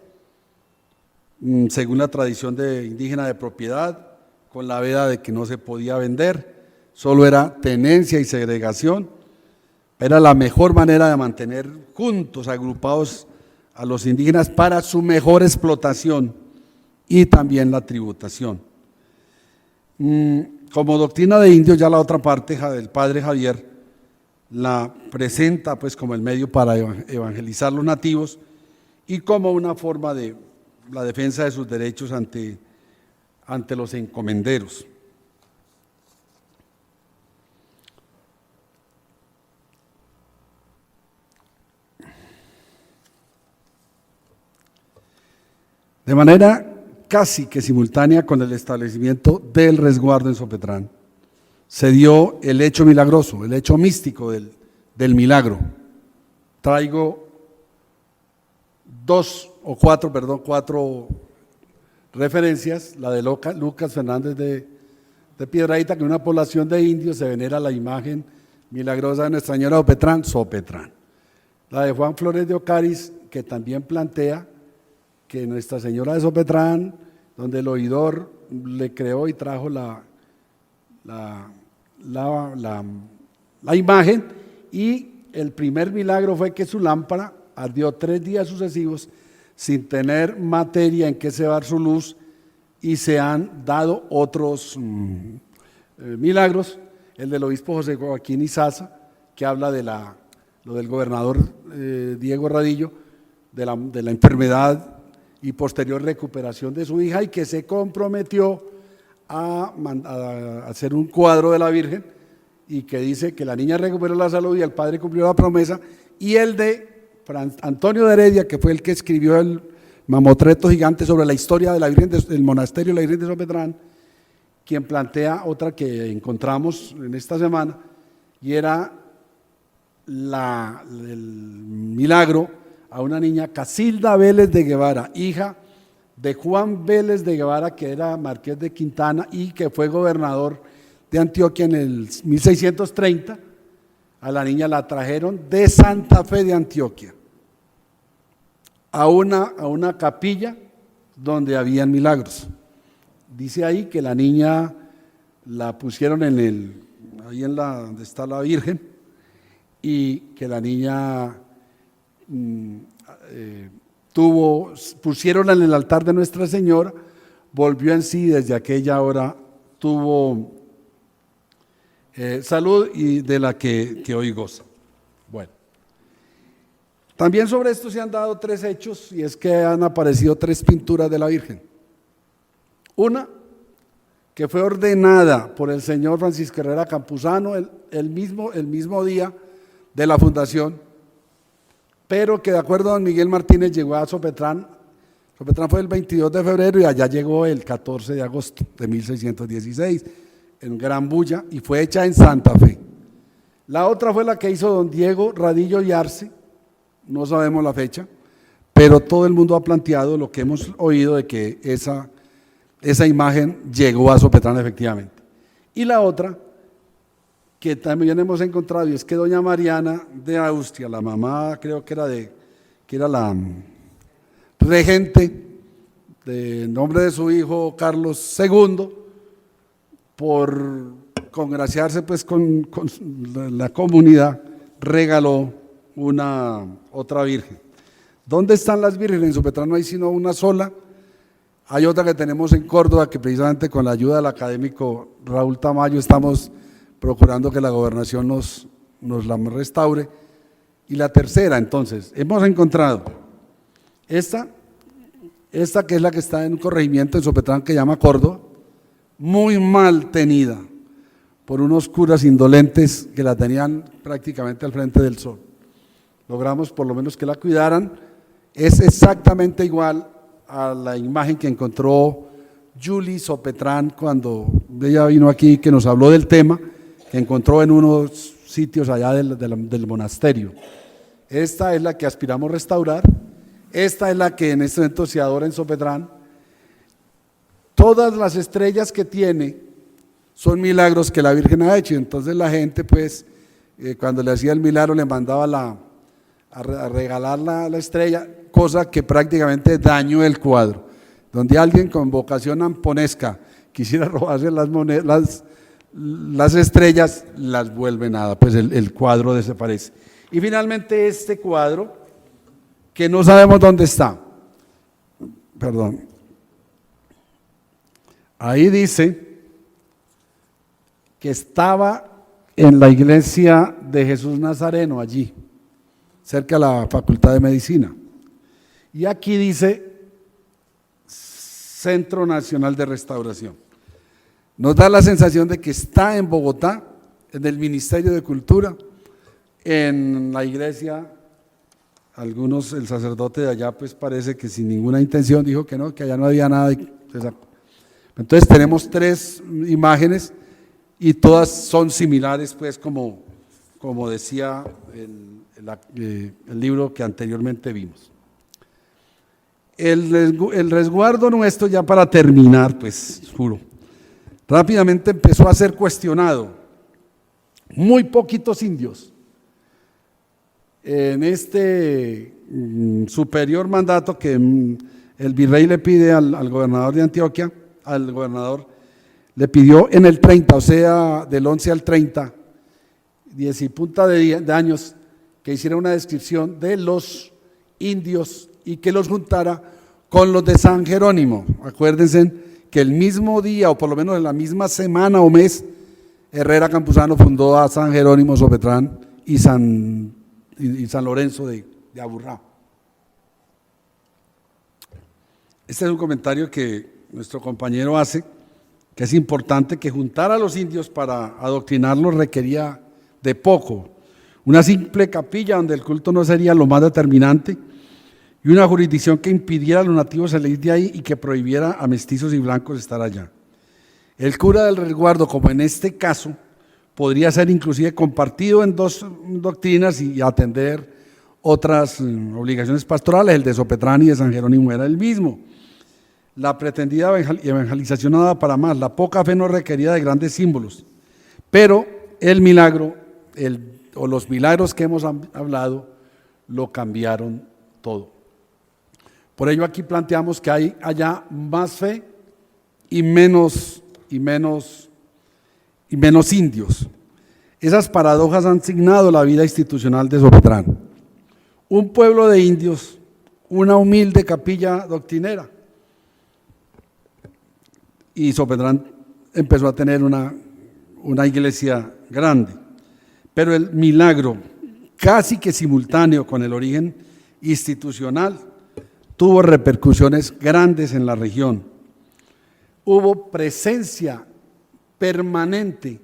según la tradición indígena de propiedad, con la veda de que no se podía vender, solo era tenencia y segregación. Era la mejor manera de mantener juntos, agrupados a los indígenas para su mejor explotación y también la tributación. Como doctrina de indios, ya la otra parte del padre Javier la presenta pues como el medio para evangelizar los nativos y como una forma de la defensa de sus derechos ante los encomenderos. De manera casi que simultánea con el establecimiento del resguardo en Sopetrán, se dio el hecho milagroso, el hecho místico del milagro. Traigo cuatro referencias, la de Lucas Fernández de Piedrahíta, que en una población de indios se venera la imagen milagrosa de Nuestra Señora de Sopetrán. La de Juan Flores de Ocariz, que también plantea que Nuestra Señora de Sopetrán, donde el oidor le creó y trajo la imagen, y el primer milagro fue que su lámpara ardió 3 días sucesivos sin tener materia en que cebar su luz, y se han dado otros milagros, el del obispo José Joaquín Izaza, que habla de lo del gobernador Diego Radillo, de la enfermedad y posterior recuperación de su hija, y que se comprometió a hacer un cuadro de la Virgen, y que dice que la niña recuperó la salud y el padre cumplió la promesa, y el de Antonio de Heredia, que fue el que escribió el mamotreto gigante sobre la historia de la Virgen del monasterio de la Virgen de Sopetrán, quien plantea otra que encontramos en esta semana, y era el milagro a una niña, Casilda Vélez de Guevara, hija de Juan Vélez de Guevara, que era marqués de Quintana y que fue gobernador de Antioquia en el 1630. A la niña la trajeron de Santa Fe de Antioquia a una capilla donde habían milagros. Dice ahí que la niña la pusieron donde está la Virgen, y que la niña pusieron en el altar de Nuestra Señora, volvió en sí, desde aquella hora tuvo salud, y de la que hoy goza. Bueno, también sobre esto se han dado 3 hechos, y es que han aparecido 3 pinturas de la Virgen. Una, que fue ordenada por el señor Francisco Herrera Campuzano el mismo día de la fundación, pero que de acuerdo a don Miguel Martínez llegó a Sopetrán. Sopetrán fue el 22 de febrero y allá llegó el 14 de agosto de 1616, en Gran Bulla, y fue hecha en Santa Fe. La otra fue la que hizo don Diego Radillo y Arce, no sabemos la fecha, pero todo el mundo ha planteado lo que hemos oído de que esa imagen llegó a Sopetrán efectivamente. Y la otra, que también hemos encontrado, y es que doña Mariana de Austria, la mamá creo que era la regente de nombre de su hijo Carlos II, por congraciarse pues con la comunidad, regaló otra virgen. ¿Dónde están las vírgenes? En Sopetrán no hay sino una sola. Hay otra que tenemos en Córdoba, que precisamente con la ayuda del académico Raúl Tamayo estamos procurando que la gobernación nos la restaure. Y la tercera, entonces, hemos encontrado esta que es la que está en un corregimiento en Sopetrán que se llama Córdoba, muy mal tenida por unos curas indolentes que la tenían prácticamente al frente del sol. Logramos por lo menos que la cuidaran. Es exactamente igual a la imagen que encontró Julie Sopetrán cuando ella vino aquí, que nos habló del tema, que encontró en unos sitios allá del monasterio. Esta es la que aspiramos a restaurar. Esta es la que en este momento se adora en Sopetrán. Todas las estrellas que tiene son milagros que la Virgen ha hecho. Entonces la gente pues cuando le hacía el milagro le mandaba a regalar la estrella, cosa que prácticamente dañó el cuadro. Donde alguien con vocación amponesca quisiera robarse las estrellas, las vuelve nada, pues el cuadro desaparece. Y finalmente este cuadro, que no sabemos dónde está, perdón, ahí dice que estaba en la iglesia de Jesús Nazareno, allí, cerca de la Facultad de Medicina. Y aquí dice Centro Nacional de Restauración. Nos da la sensación de que está en Bogotá, en el Ministerio de Cultura, en la iglesia. El sacerdote de allá pues parece que sin ninguna intención dijo que no, que allá no había nada. Entonces tenemos tres imágenes y todas son similares pues como decía el libro que anteriormente vimos. El resguardo nuestro, ya para terminar, pues juro, rápidamente empezó a ser cuestionado. Muy poquitos indios en este superior mandato que el virrey le pide al gobernador de Antioquia, al gobernador, le pidió en el 30, o sea, del 11 al 30, 10 y punta de años, que hiciera una descripción de los indios y que los juntara con los de San Jerónimo. Acuérdense que el mismo día, o por lo menos en la misma semana o mes, Herrera Campuzano fundó a San Jerónimo Sopetrán y San Lorenzo de Aburrá. Este es un comentario que nuestro compañero hace, que es importante, que juntar a los indios para adoctrinarlos requería de poco. Una simple capilla donde el culto no sería lo más determinante y una jurisdicción que impidiera a los nativos salir de ahí y que prohibiera a mestizos y blancos estar allá. El cura del resguardo, como en este caso, podría ser inclusive compartido en dos doctrinas y atender otras obligaciones pastorales. El de Sopetrán y de San Jerónimo era el mismo. La pretendida evangelización no daba para más, la poca fe no requería de grandes símbolos, pero el milagro, o los milagros que hemos hablado, lo cambiaron todo. Por ello aquí planteamos que hay allá más fe y menos indios. Esas paradojas han signado la vida institucional de Sopetrán. Un pueblo de indios, una humilde capilla doctrinera. Y Sopetrán empezó a tener una iglesia grande. Pero el milagro, casi que simultáneo con el origen institucional, tuvo repercusiones grandes en la región. Hubo presencia permanente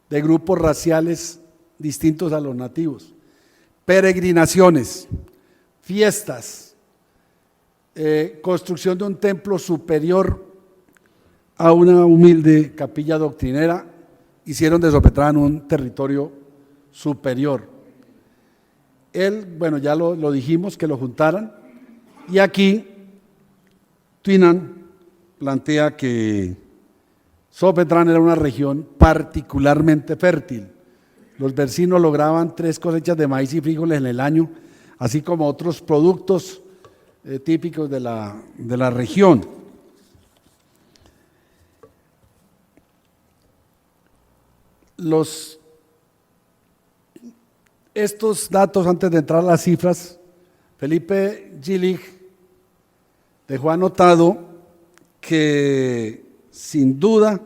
de grupos raciales distintos a los nativos, peregrinaciones, fiestas, construcción de un templo superior a una humilde capilla doctrinera, hicieron de Sopetrán un territorio superior. Bueno, ya lo dijimos, que lo juntaran, y aquí Twinan plantea que Sopetrán era una región particularmente fértil, Los vecinos lograban 3 cosechas de maíz y frijoles en el año, así como otros productos típicos de la región. Estos datos, antes de entrar a las cifras, Felipe Jillig dejó anotado que sin duda,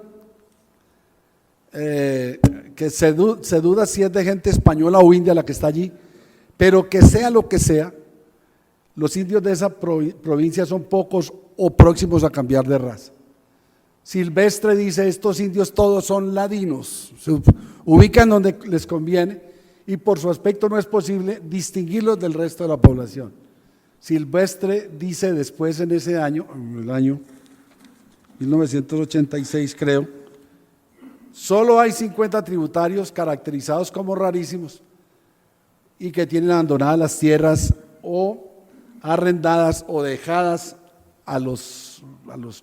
que se duda si es de gente española o india la que está allí, pero que sea lo que sea, los indios de esa provincia son pocos o próximos a cambiar de raza. Silvestre dice, estos indios todos son ladinos, se ubican donde les conviene y por su aspecto no es posible distinguirlos del resto de la población. Silvestre dice después en ese año, en el año 1986 creo, solo hay 50 tributarios caracterizados como rarísimos y que tienen abandonadas las tierras o arrendadas o dejadas a los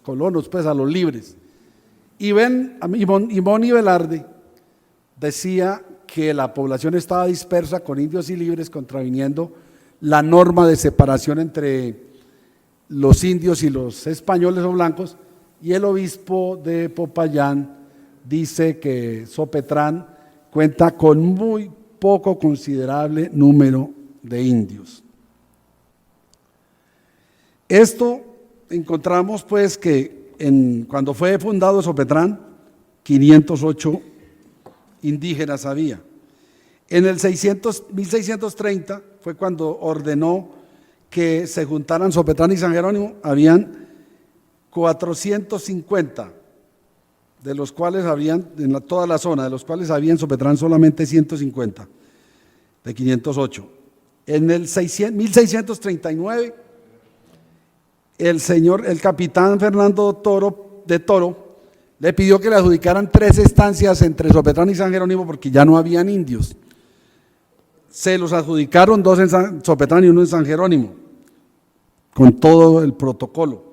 colonos, pues a los libres. Y Moni Velarde decía que la población estaba dispersa con indios y libres, contraviniendo la norma de separación entre los indios y los españoles o blancos, y el obispo de Popayán dice que Sopetrán cuenta con muy poco considerable número de indios. Esto encontramos pues que cuando fue fundado Sopetrán, 508 indígenas había. En el 1630 fue cuando ordenó que se juntaran Sopetrán y San Jerónimo, habían 450, de los cuales habían, en toda la zona, de los cuales había en Sopetrán solamente 150, de 508. En el 1639, el capitán Fernando de Toro le pidió que le adjudicaran 3 estancias entre Sopetrán y San Jerónimo porque ya no habían indios. Se los adjudicaron 2 en Sopetrán y 1 en San Jerónimo, con todo el protocolo.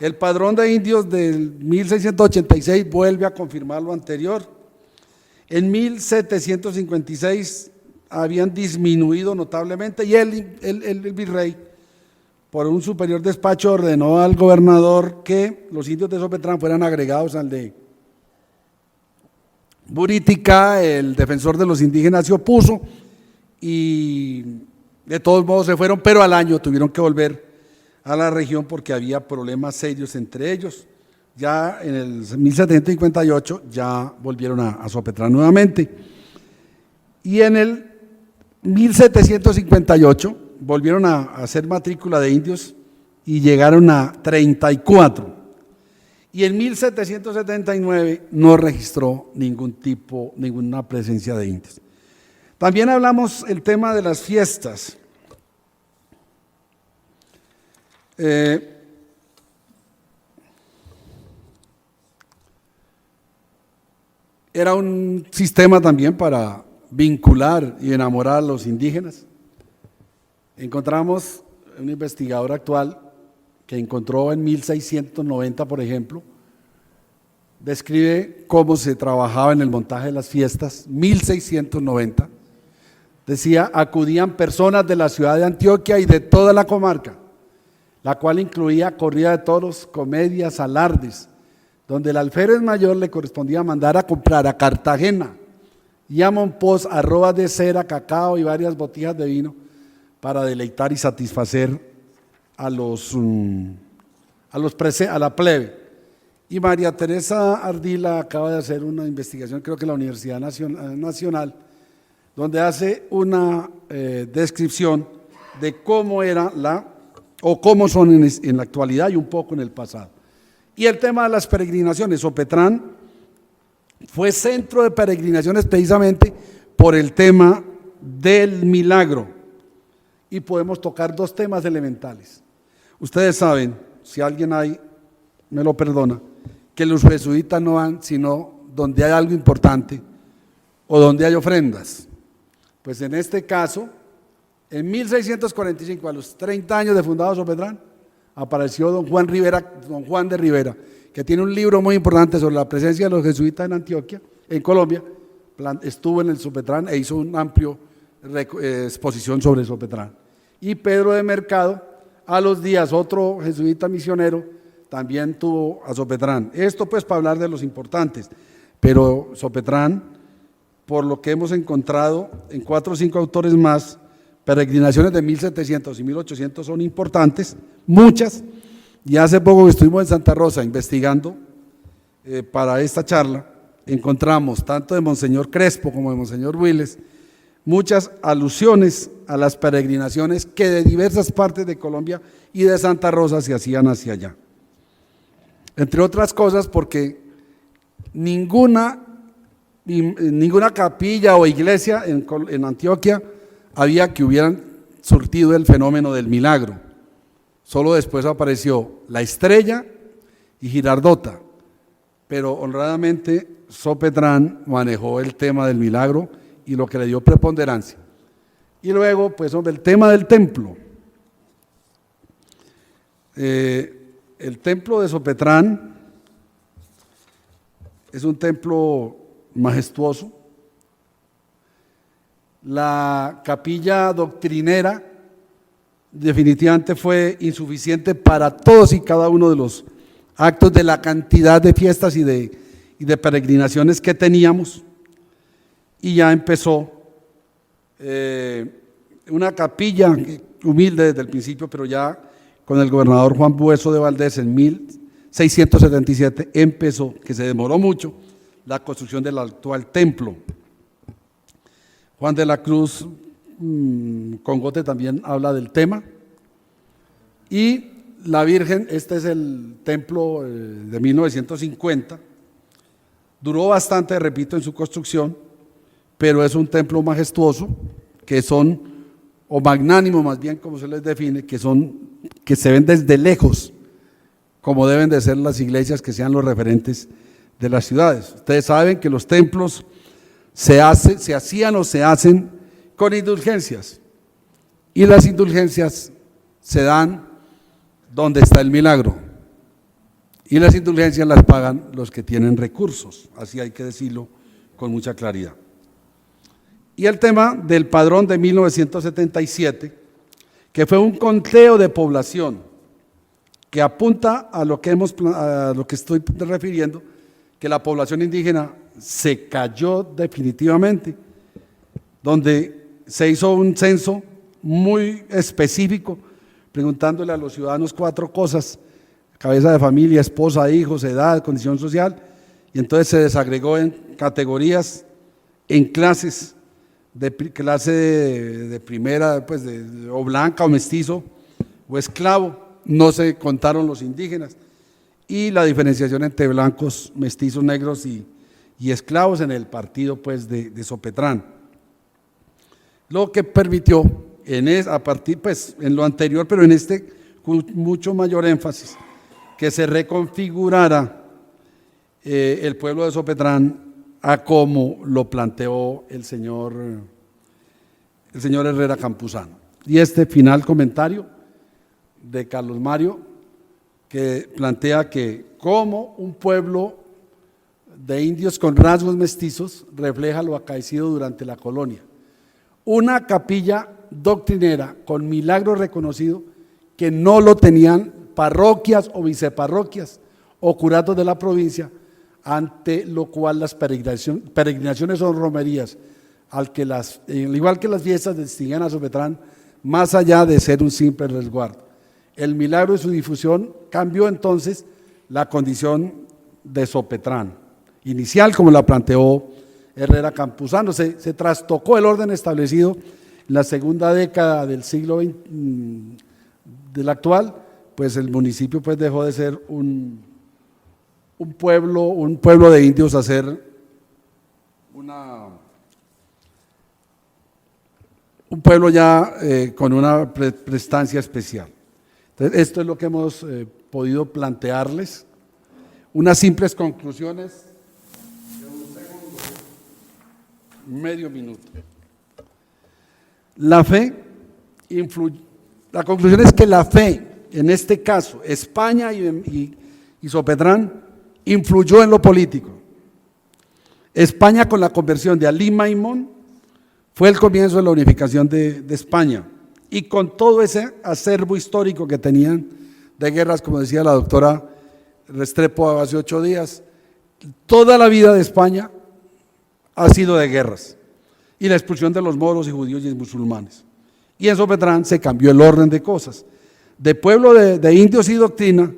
El padrón de indios del 1686 vuelve a confirmar lo anterior. En 1756 habían disminuido notablemente y el virrey, por un superior despacho, ordenó al gobernador que los indios de Sopetrán fueran agregados al de Buritica. El defensor de los indígenas se opuso y de todos modos se fueron, pero al año tuvieron que volver a la región porque había problemas serios entre ellos. Ya en el 1758 ya volvieron a Sopetrán nuevamente. Y en el 1758 volvieron a hacer matrícula de indios y llegaron a 34. Y en 1779 no registró ninguna presencia de indios. También hablamos el tema de las fiestas. Era un sistema también para vincular y enamorar a los indígenas. Encontramos un investigador actual que encontró en 1690, por ejemplo, describe cómo se trabajaba en el montaje de las fiestas, 1690, decía, acudían personas de la ciudad de Antioquia y de toda la comarca, la cual incluía corrida de toros, comedias, alardes, donde el alférez mayor le correspondía mandar a comprar a Cartagena y a Monpós arrobas de cera, cacao y varias botijas de vino para deleitar y satisfacer a la plebe. Y María Teresa Ardila acaba de hacer una investigación, creo que en la Universidad Nacional, donde hace una descripción de cómo era cómo son en la actualidad y un poco en el pasado. Y el tema de las peregrinaciones, Sopetrán fue centro de peregrinaciones precisamente por el tema del milagro. Y podemos tocar 2 temas elementales. Ustedes saben, si alguien ahí me lo perdona, que los jesuitas no van sino donde hay algo importante o donde hay ofrendas. Pues en este caso, en 1645, a los 30 años de fundado Sopetrán, apareció don Juan de Rivera, que tiene un libro muy importante sobre la presencia de los jesuitas en Antioquia, en Colombia, estuvo en el Sopetrán e hizo una amplia exposición sobre Sopetrán. Y Pedro de Mercado, a los días, otro jesuita misionero, también tuvo a Sopetrán. Esto pues para hablar de los importantes, pero Sopetrán, por lo que hemos encontrado en 4 o 5 autores más, peregrinaciones de 1700 y 1800 son importantes, muchas, y hace poco que estuvimos en Santa Rosa investigando para esta charla, encontramos tanto de Monseñor Crespo como de Monseñor Willes, muchas alusiones a las peregrinaciones que de diversas partes de Colombia y de Santa Rosa se hacían hacia allá. Entre otras cosas porque ninguna capilla o iglesia en Antioquia había que hubieran surtido el fenómeno del milagro. Solo después apareció La Estrella y Girardota, pero honradamente Sopetrán manejó el tema del milagro y lo que le dio preponderancia. Y luego, pues sobre el tema del templo. El templo de Sopetrán es un templo majestuoso. La capilla doctrinera definitivamente fue insuficiente para todos y cada uno de los actos de la cantidad de fiestas y de peregrinaciones que teníamos, y ya empezó una capilla humilde desde el principio, pero ya con el gobernador Juan Bueso de Valdés en 1677 empezó, que se demoró mucho, la construcción del actual templo. Juan de la Cruz Congote también habla del tema. Y la Virgen, este es el templo de 1950, duró bastante, repito, en su construcción, pero es un templo majestuoso, que son, o magnánimo más bien como se les define, que se ven desde lejos, como deben de ser las iglesias que sean los referentes de las ciudades. Ustedes saben que los templos se hacían o se hacen con indulgencias, y las indulgencias se dan donde está el milagro, y las indulgencias las pagan los que tienen recursos, así hay que decirlo con mucha claridad. Y el tema del padrón de 1977, que fue un conteo de población que apunta a lo que estoy refiriendo, que la población indígena se cayó definitivamente, donde se hizo un censo muy específico, preguntándole a los ciudadanos 4 cosas: cabeza de familia, esposa, hijos, edad, condición social, y entonces se desagregó en categorías, en clases, clase de primera, pues o blanca o mestizo o esclavo, no se contaron los indígenas, y la diferenciación entre blancos, mestizos, negros y esclavos en el partido pues de Sopetrán, lo que permitió en lo anterior, pero en este con mucho mayor énfasis, que se reconfigurara el pueblo de Sopetrán a como lo planteó el señor Herrera Campuzano. Y este final comentario de Carlos Mario, que plantea que como un pueblo de indios con rasgos mestizos refleja lo acaecido durante la colonia. Una capilla doctrinera con milagro reconocido que no lo tenían parroquias o viceparroquias o curatos de la provincia, ante lo cual las peregrinaciones son romerías, al igual que las fiestas distinguían a Sopetrán, más allá de ser un simple resguardo. El milagro y su difusión cambió entonces la condición de Sopetrán, inicial como la planteó Herrera Campuzano. Se trastocó el orden establecido en la segunda década del siglo XX, del actual, pues el municipio pues dejó de ser un pueblo de indios a ser un pueblo ya con una prestancia especial. Entonces, esto es lo que hemos podido plantearles. Unas simples conclusiones de un segundo, medio minuto. La conclusión es que la fe, en este caso, España y Sopetrán, influyó en lo político. España, con la conversión de Ali Maimón, fue el comienzo de la unificación de España, y con todo ese acervo histórico que tenían de guerras, como decía la doctora Restrepo hace 8 días, toda la vida de España ha sido de guerras, y la expulsión de los moros y judíos y musulmanes. Y en Sopetrán se cambió el orden de cosas. De pueblo de indios y doctrina,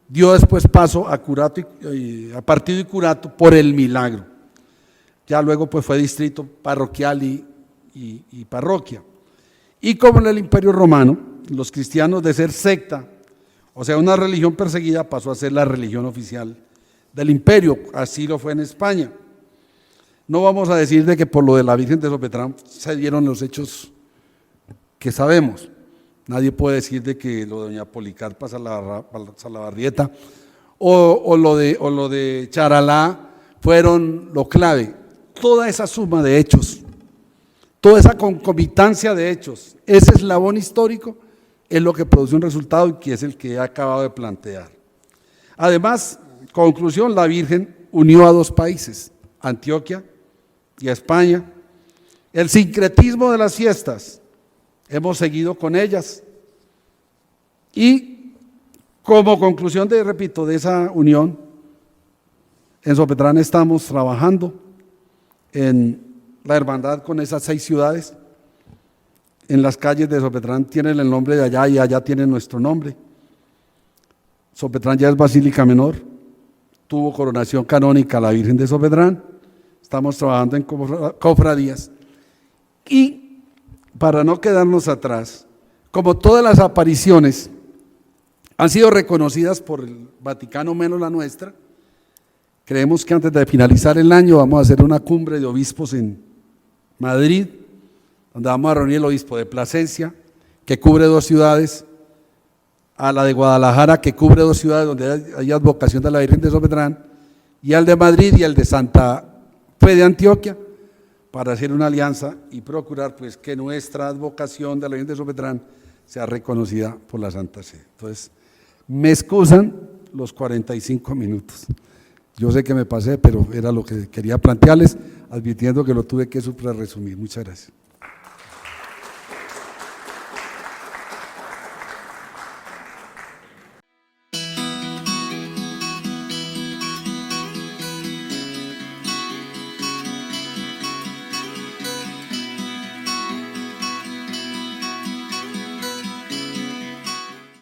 dio después paso a curato a partido y curato por el milagro. Ya luego pues fue distrito parroquial y parroquia. Y como en el Imperio Romano, los cristianos, de ser secta, o sea, una religión perseguida, pasó a ser la religión oficial del imperio. Así lo fue en España. No vamos a decir de que por lo de la Virgen de Sopetrán se dieron los hechos que sabemos. Nadie puede decir de que lo de doña Policarpa Salabarrieta o lo de Charalá fueron lo clave. Toda esa suma de hechos, toda esa concomitancia de hechos, ese eslabón histórico es lo que produce un resultado y que es el que he acabado de plantear. Además, conclusión, la Virgen unió a 2 países, Antioquia y a España. El sincretismo de las fiestas, hemos seguido con ellas, y como conclusión repito, de esa unión, en Sopetrán estamos trabajando en la hermandad con esas 6 ciudades. En las calles de Sopetrán tienen el nombre de allá y allá tienen nuestro nombre. Sopetrán ya es Basílica Menor, tuvo coronación canónica la Virgen de Sopetrán, estamos trabajando en cofradías, y para no quedarnos atrás, como todas las apariciones han sido reconocidas por el Vaticano menos la nuestra, creemos que antes de finalizar el año vamos a hacer una cumbre de obispos en Madrid, donde vamos a reunir el obispo de Plasencia, que cubre 2 ciudades, a la de Guadalajara, que cubre 2 ciudades donde hay advocación de la Virgen de Sopetrán, y al de Madrid y al de Santa Fe de Antioquia, para hacer una alianza y procurar pues que nuestra advocación de la Virgen de Sopetrán sea reconocida por la Santa Sede. Entonces, me excusan los 45 minutos. Yo sé que me pasé, pero era lo que quería plantearles, advirtiendo que lo tuve que resumir. Muchas gracias.